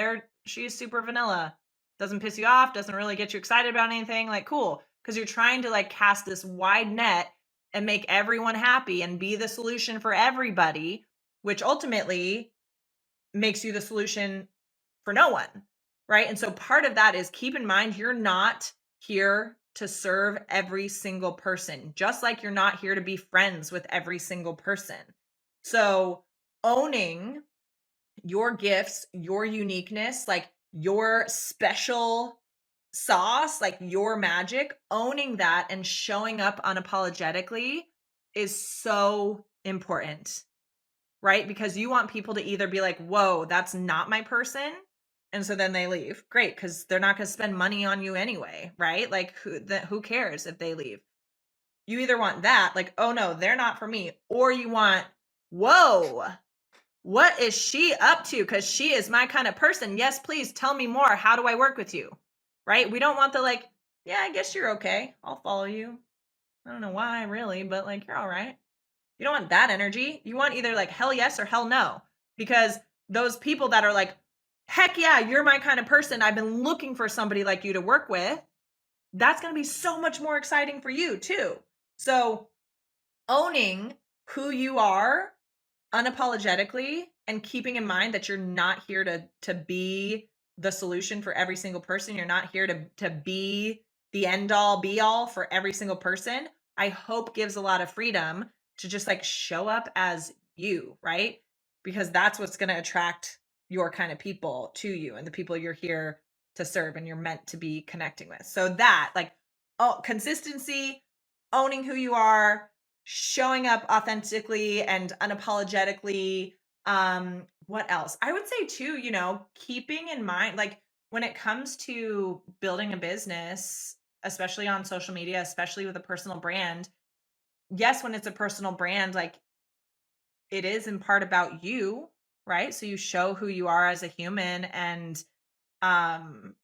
she's super vanilla. Doesn't piss you off, doesn't really get you excited about anything." Like, cool, because you're trying to like cast this wide net and make everyone happy and be the solution for everybody, which ultimately makes you the solution for no one, right? And so part of that is keep in mind you're not here to serve every single person, just like you're not here to be friends with every single person. So owning your gifts, your uniqueness, like your special sauce, like your magic, owning that and showing up unapologetically is so important, right? Because you want people to either be like, "Whoa, that's not my person." And so then they leave. Great, because they're not going to spend money on you anyway, right? Like who cares if they leave? You either want that, like, "Oh no, they're not for me," or you want, "Whoa, what is she up to? Because she is my kind of person. Yes, please tell me more. How do I work with you?" Right? We don't want the like, "Yeah, I guess you're okay. I'll follow you. I don't know why really, but like you're all right." You don't want that energy. You want either like hell yes or hell no. Because those people that are like, "Heck yeah, you're my kind of person. I've been looking for somebody like you to work with." That's going to be so much more exciting for you too. So owning who you are unapologetically and keeping in mind that you're not here to be the solution for every single person. You're not here to be the end all be all for every single person. I hope gives a lot of freedom to just like show up as you, right? Because that's what's going to attract your kind of people to you and the people you're here to serve and you're meant to be connecting with. So that like, oh, consistency, owning who you are, showing up authentically and unapologetically. What else? I would say too, keeping in mind, like when it comes to building a business, especially on social media, especially with a personal brand, yes, when it's a personal brand, like it is in part about you, right? So you show who you are as a human and um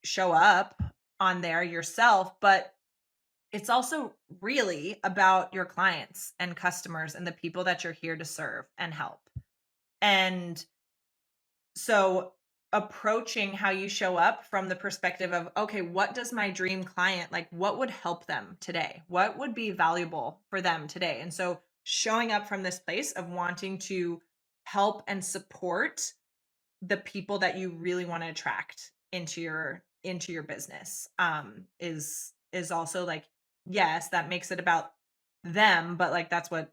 show up on there yourself, but it's also really about your clients and customers and the people that you're here to serve and help. And so approaching how you show up from the perspective of, okay, what does my dream client like? What would help them today? What would be valuable for them today? And so showing up from this place of wanting to help and support the people that you really want to attract into your business is also like, yes, that makes it about them, but like that's what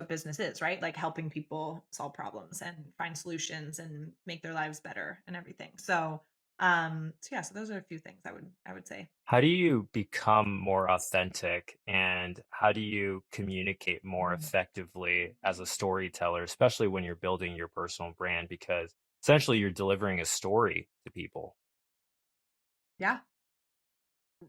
business is, right? Like helping people solve problems and find solutions and make their lives better and everything. So yeah, so those are a few things I would say. How do you become more authentic and how do you communicate more Mhm. effectively as a storyteller, especially when you're building your personal brand? Because essentially you're delivering a story to people. Yeah,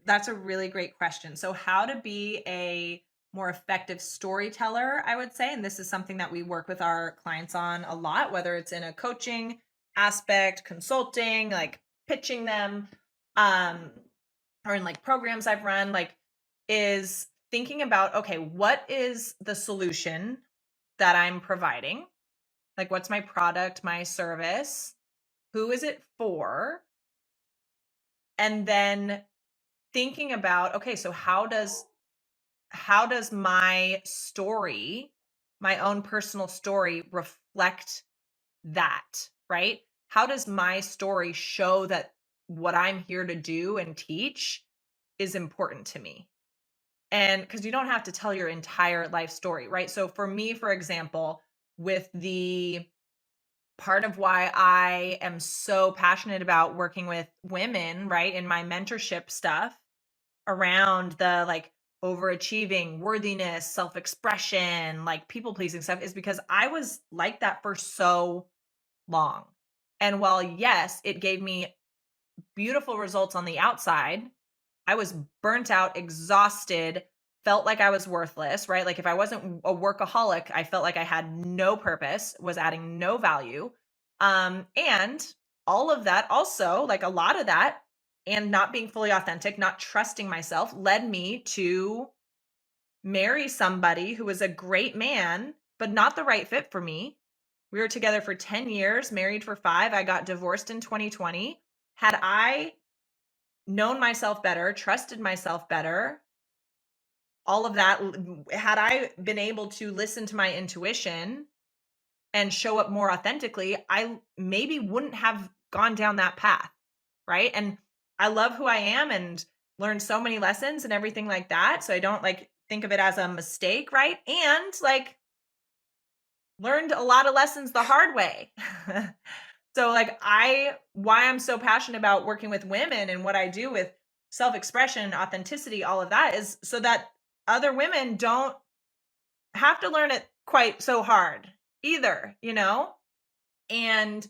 that's a really great question. So, how to be a more effective storyteller, I would say. And this is something that we work with our clients on a lot, whether it's in a coaching aspect, consulting, like pitching them, um, or in like programs I've run, like, is thinking about, okay, what is the solution that I'm providing? Like, what's my product, my service? Who is it for? And then thinking about, okay, so how does my story, my own personal story reflect that, right? How does my story show that what I'm here to do and teach is important to me? And because you don't have to tell your entire life story, right? So for me, for example, with the part of why I am so passionate about working with women, right, in my mentorship stuff around the like overachieving, worthiness, self-expression, like people pleasing stuff is because I was like that for so long. And while yes, it gave me beautiful results on the outside, I was burnt out, exhausted, felt like I was worthless, right? Like if I wasn't a workaholic, I felt like I had no purpose, was adding no value. And all of that also, like a lot of that, and not being fully authentic, not trusting myself led me to marry somebody who was a great man, but not the right fit for me. We were together for 10 years, married for 5. I got divorced in 2020. Had I known myself better, trusted myself better, all of that, had I been able to listen to my intuition and show up more authentically, I maybe wouldn't have gone down that path, right? And I love who I am and learned so many lessons and everything like that. So I don't like think of it as a mistake, right? And like learned a lot of lessons the hard way. So like why I'm so passionate about working with women and what I do with self-expression, authenticity, all of that is so that other women don't have to learn it quite so hard either, you know? And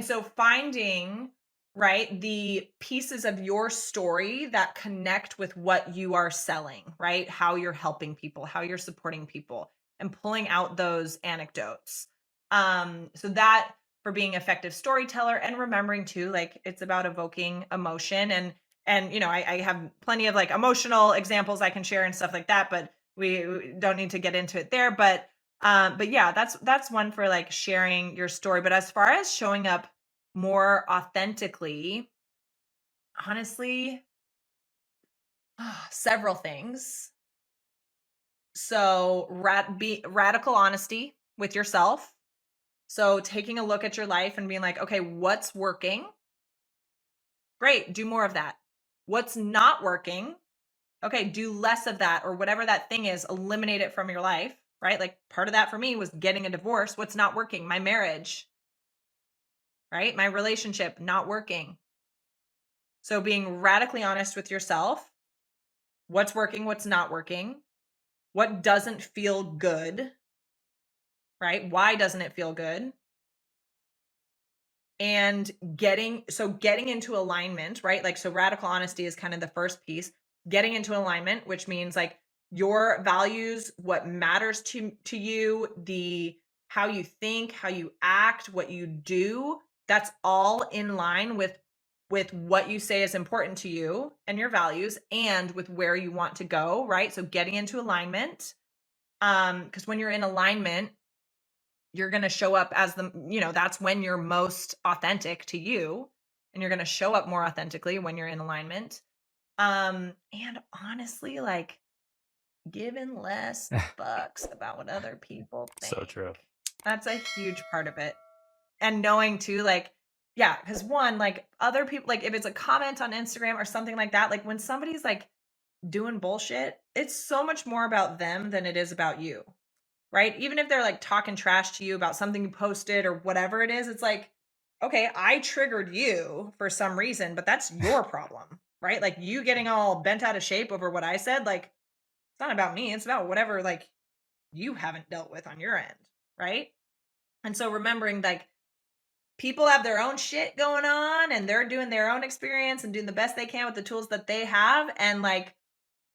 so finding, right, the pieces of your story that connect with what you are selling, right? How you're helping people, how you're supporting people, and pulling out those anecdotes. So that for being effective storyteller and remembering too, like it's about evoking emotion and I have plenty of like emotional examples I can share and stuff like that, but we don't need to get into it there. But yeah, that's one for like sharing your story. But as far as showing up more authentically, honestly, several things. So be radical honesty with yourself. So taking a look at your life and being like, okay, what's working? Great, do more of that. What's not working? Okay, do less of that or whatever that thing is, eliminate it from your life, right? Like part of that for me was getting a divorce. What's not working? My marriage, right? My relationship not working. So being radically honest with yourself, what's working, what's not working, what doesn't feel good, right? Why doesn't it feel good? And getting into alignment, right? Like, so radical honesty is kind of the first piece, getting into alignment, which means like your values, what matters to you, the how you think, how you act, what you do, that's all in line with what you say is important to you and your values and with where you want to go, right? So getting into alignment. Because when you're in alignment, you're going to show up as that's when you're most authentic to you and you're going to show up more authentically when you're in alignment. And honestly, like giving less fucks about what other people So think. true. That's a huge part of it. And knowing too, like, yeah, because one, like other people, like if it's a comment on Instagram or something like that, like when somebody's like doing bullshit, it's so much more about them than it is about you. Right? Even if they're like talking trash to you about something you posted or whatever it is, it's like, okay, I triggered you for some reason, but that's your problem, right? Like you getting all bent out of shape over what I said, like it's not about me. It's about whatever like you haven't dealt with on your end, right? And so remembering like people have their own shit going on and they're doing their own experience and doing the best they can with the tools that they have. And like,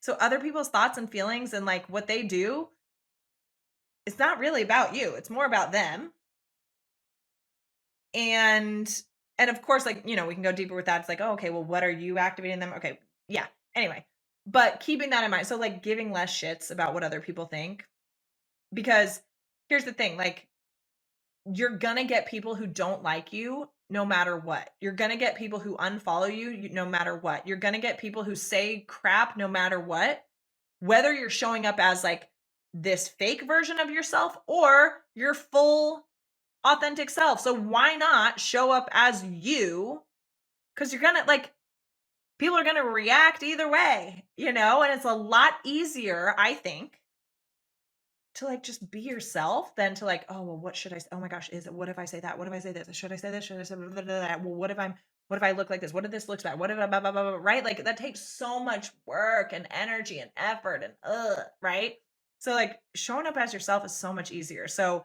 so other people's thoughts and feelings and like what they do, it's not really about you. It's more about them. And of course, like, we can go deeper with that. It's like, oh, okay, well, what are you activating them? Okay. Yeah. Anyway, but keeping that in mind. So like giving less shits about what other people think, because here's the thing, like you're gonna get people who don't like you no matter what. You're gonna get people who unfollow you no matter what. You're gonna get people who say crap no matter what, whether you're showing up as like this fake version of yourself or your full authentic self. So why not show up as you? Because you're gonna like people are gonna react either way, and it's a lot easier, I think, to like just be yourself than to like, oh well, what should I say? Oh my gosh, is it what if I say that? What if I say this? Should I say this? Should I say that? Well, what if I look like this? What if this looks bad? What if blah, blah, blah, blah, right? Like that takes so much work and energy and effort and right? So like showing up as yourself is so much easier. So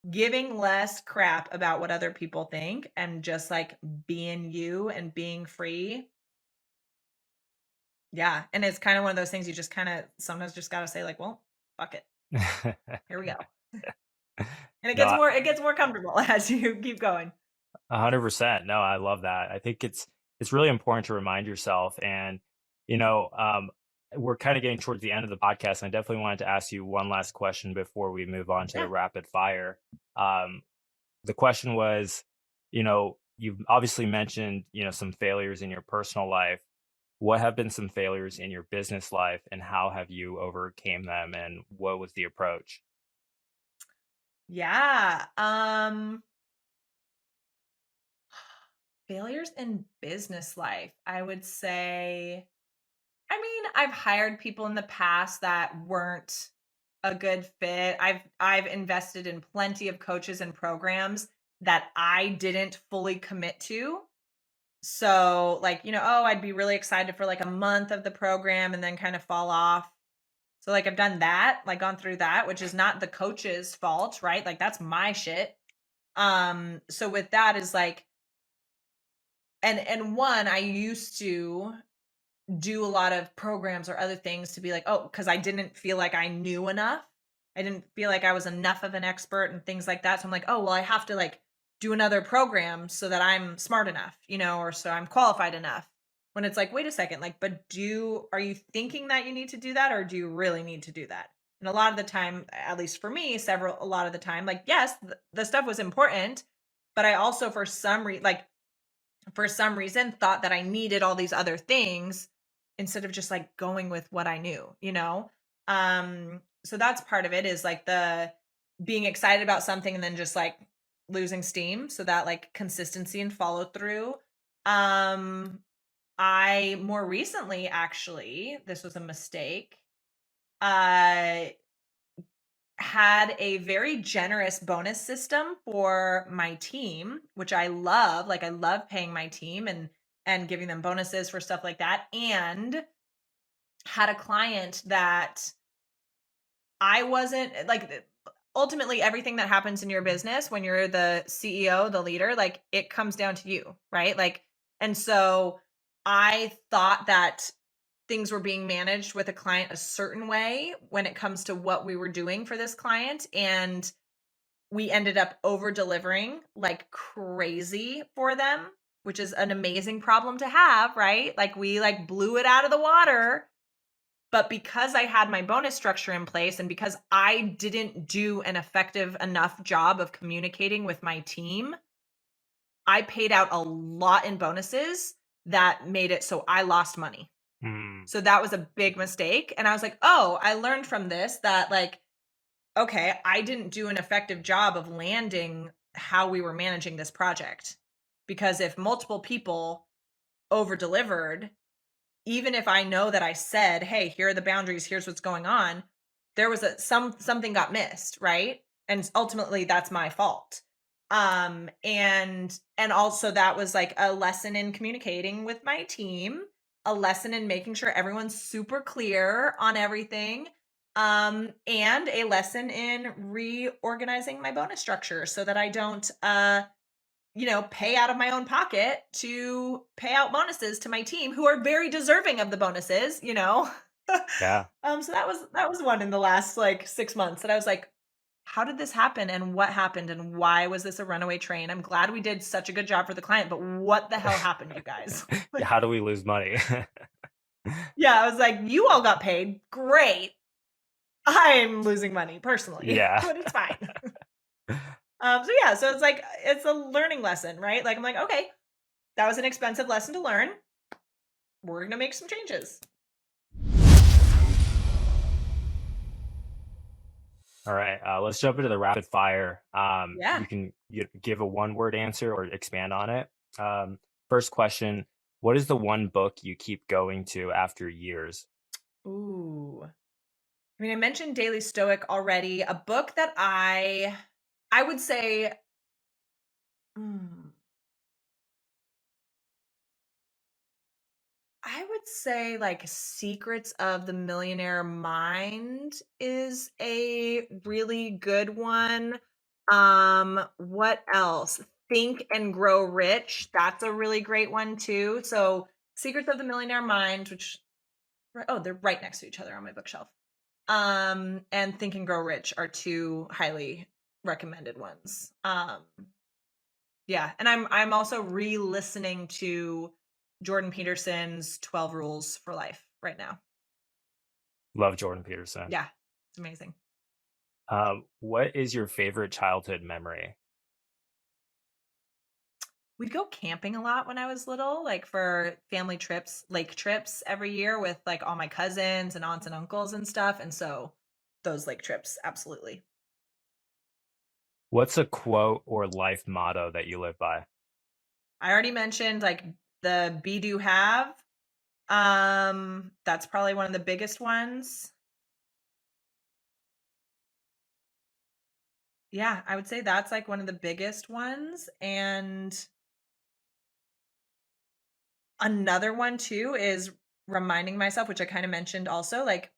giving less crap about what other people think and just like being you and being free. Yeah. And it's kind of one of those things you just kind of sometimes just got to say like, well, fuck it. Here we go. And No, it gets more comfortable as you keep going. 100%. No, I love that. I think it's really important to remind yourself, and you know, we're kind of getting towards the end of the podcast, and I definitely wanted to ask you one last question before we move on to the Yeah. rapid fire. Um, the question was, you've obviously mentioned, some failures in your personal life. What have been some failures in your business life, and how have you overcame them, and what was the approach? Yeah. Failures in business life. I would say, I mean, I've hired people in the past that weren't a good fit. I've invested in plenty of coaches and programs that I didn't fully commit to. So, like, oh, I'd be really excited for like a month of the program and then kind of fall off. So, like, I've done that, like gone through that, which is not the coach's fault, right? Like that's my shit. So with that is like, and one, I used to do a lot of programs or other things to be like, oh, because I didn't feel like I knew enough. I didn't feel like I was enough of an expert and things like that. So I'm like, oh, well, I have to like do another program so that I'm smart enough, or so I'm qualified enough. When it's like, wait a second, like, but are you thinking that you need to do that, or do you really need to do that? And a lot of the time, at least for me, a lot of the time, like, yes, the stuff was important, but I also, for some reason thought that I needed all these other things instead of just like going with what I knew. So that's part of it, is like the being excited about something and then just like losing steam. So that like consistency and follow through. Um I more recently, actually, this was a mistake. I had a very generous bonus system for my team, which I love. Like I love paying my team and giving them bonuses for stuff like that. And had a client that I wasn't ultimately everything that happens in your business when you're the CEO, the leader, like it comes down to you, right? Like, and so I thought that things were being managed with a client a certain way when it comes to what we were doing for this client. And we ended up over delivering like crazy for them, which is an amazing problem to have, right? Like we like blew it out of the water. But because I had my bonus structure in place and because I didn't do an effective enough job of communicating with my team, I paid out a lot in bonuses that made it so I lost money. Hmm. So that was a big mistake. And I was like, oh, I learned from this that like, okay, I didn't do an effective job of landing how we were managing this project. Because if multiple people over delivered, even if I know that I said, hey, here are the boundaries, here's what's going on, there was something got missed, right? And ultimately that's my fault. And also that was like a lesson in communicating with my team, a lesson in making sure everyone's super clear on everything, and a lesson in reorganizing my bonus structure so that I don't pay out of my own pocket to pay out bonuses to my team who are very deserving of the bonuses. Yeah. So that was one in the last like 6 months that I was like, how did this happen and what happened and why was this a runaway train? I'm glad we did such a good job for the client, but what the hell happened, you guys? Yeah, how do we lose money? Yeah, I was like, you all got paid. Great. I'm losing money personally, Yeah. but it's fine. So yeah, so it's like it's a learning lesson, right? Like I'm like, okay, that was an expensive lesson to learn. We're gonna make some changes. All right, let's jump into the rapid fire. Yeah. You can give a one-word answer or expand on it. First question: what is the one book you keep going to after years? Ooh. I mean, I mentioned Daily Stoic already. A book that I would say, mm, I would say like Secrets of the Millionaire Mind is a really good one. What else? Think and Grow Rich. That's a really great one too. So Secrets of the Millionaire Mind, which oh, they're right next to each other on my bookshelf. And Think and Grow Rich are two highly recommended ones. Yeah, and I'm also re-listening to Jordan Peterson's 12 Rules for Life right now. Love Jordan Peterson. Yeah, it's amazing. What is your favorite childhood memory? We'd go camping a lot when I was little, like for family trips, lake trips every year with like all my cousins and aunts and uncles and stuff. And so those lake trips, absolutely. What's a quote or life motto that you live by? I already mentioned like the be do have. That's probably one of the biggest ones. Yeah, I would say that's like one of the biggest ones. And another one too is reminding myself, which I kind of mentioned also, like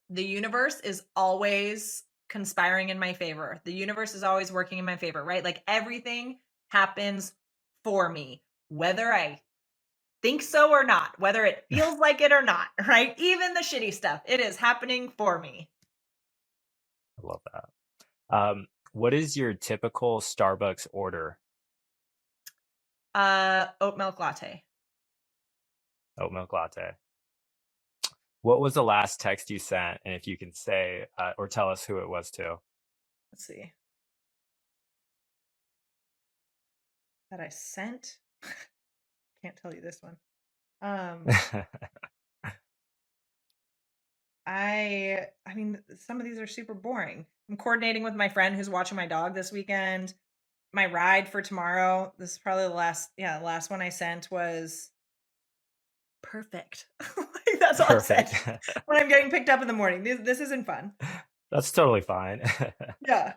the universe is always conspiring in my favor. The universe is always working in my favor, right? Like everything happens for me, whether I think so or not, whether it feels like it or not, right? Even the shitty stuff, it is happening for me. I love that. What is your typical Starbucks order? Oat milk latte. Oat milk latte. What was the last text you sent? And if you can say or tell us who it was to. Let's see. That I sent. Can't tell you this one. I mean, some of these are super boring. I'm coordinating with my friend who's watching my dog this weekend. My ride for tomorrow. This is probably the last one I sent was perfect. Like, that's all I said Perfect. when I'm getting picked up in the morning. This isn't fun. That's totally fine. Yeah.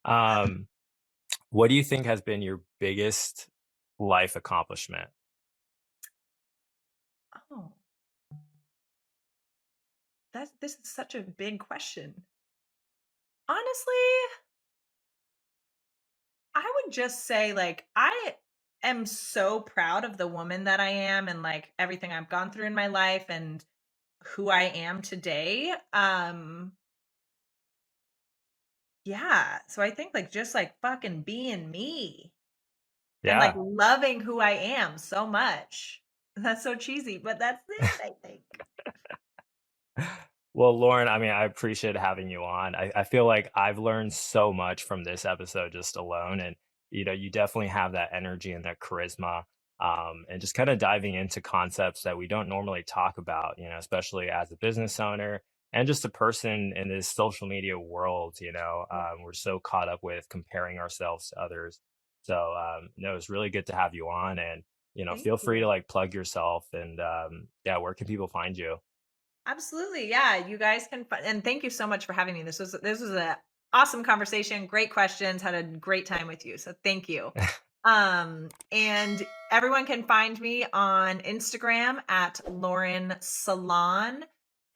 um, what do you think has been your biggest life accomplishment? Oh, this is such a big question. Honestly, I would just say like I am so proud of the woman that I am and like everything I've gone through in my life and who I am today. Yeah, so I think like just like fucking being me and like Yeah. loving who I am so much. That's so cheesy, but that's it, I think. Well, Lauren, I mean, I appreciate having you on. I feel like I've learned so much from this episode just alone. And, you definitely have that energy and that charisma. And just kind of diving into concepts that we don't normally talk about, especially as a business owner and just a person in this social media world. We're so caught up with comparing ourselves to others. So, no, it's really good to have you on. And, Thank feel free you. to like plug yourself and, yeah, where can people find you? Absolutely. Yeah, you guys can and thank you so much for having me. This was a awesome conversation, great questions, had a great time with you. So thank you. And everyone can find me on Instagram at Lauren Salaun.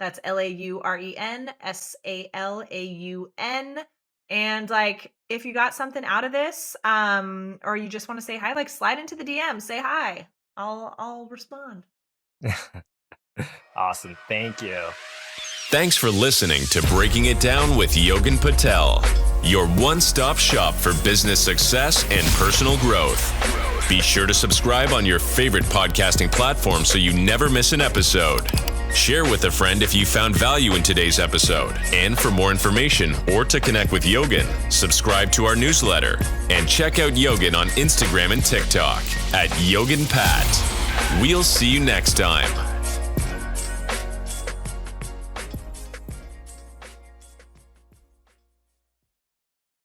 That's LaurenSalaun. And like if you got something out of this, or you just want to say hi, like slide into the DM, say hi. I'll respond. Awesome. Thank you. Thanks for listening to Breaking It Down with Yogin Patel, your one-stop shop for business success and personal growth. Be sure to subscribe on your favorite podcasting platform so you never miss an episode. Share with a friend if you found value in today's episode. And for more information or to connect with Yogin, subscribe to our newsletter and check out Yogin on Instagram and TikTok at Yogin Pat. We'll see you next time.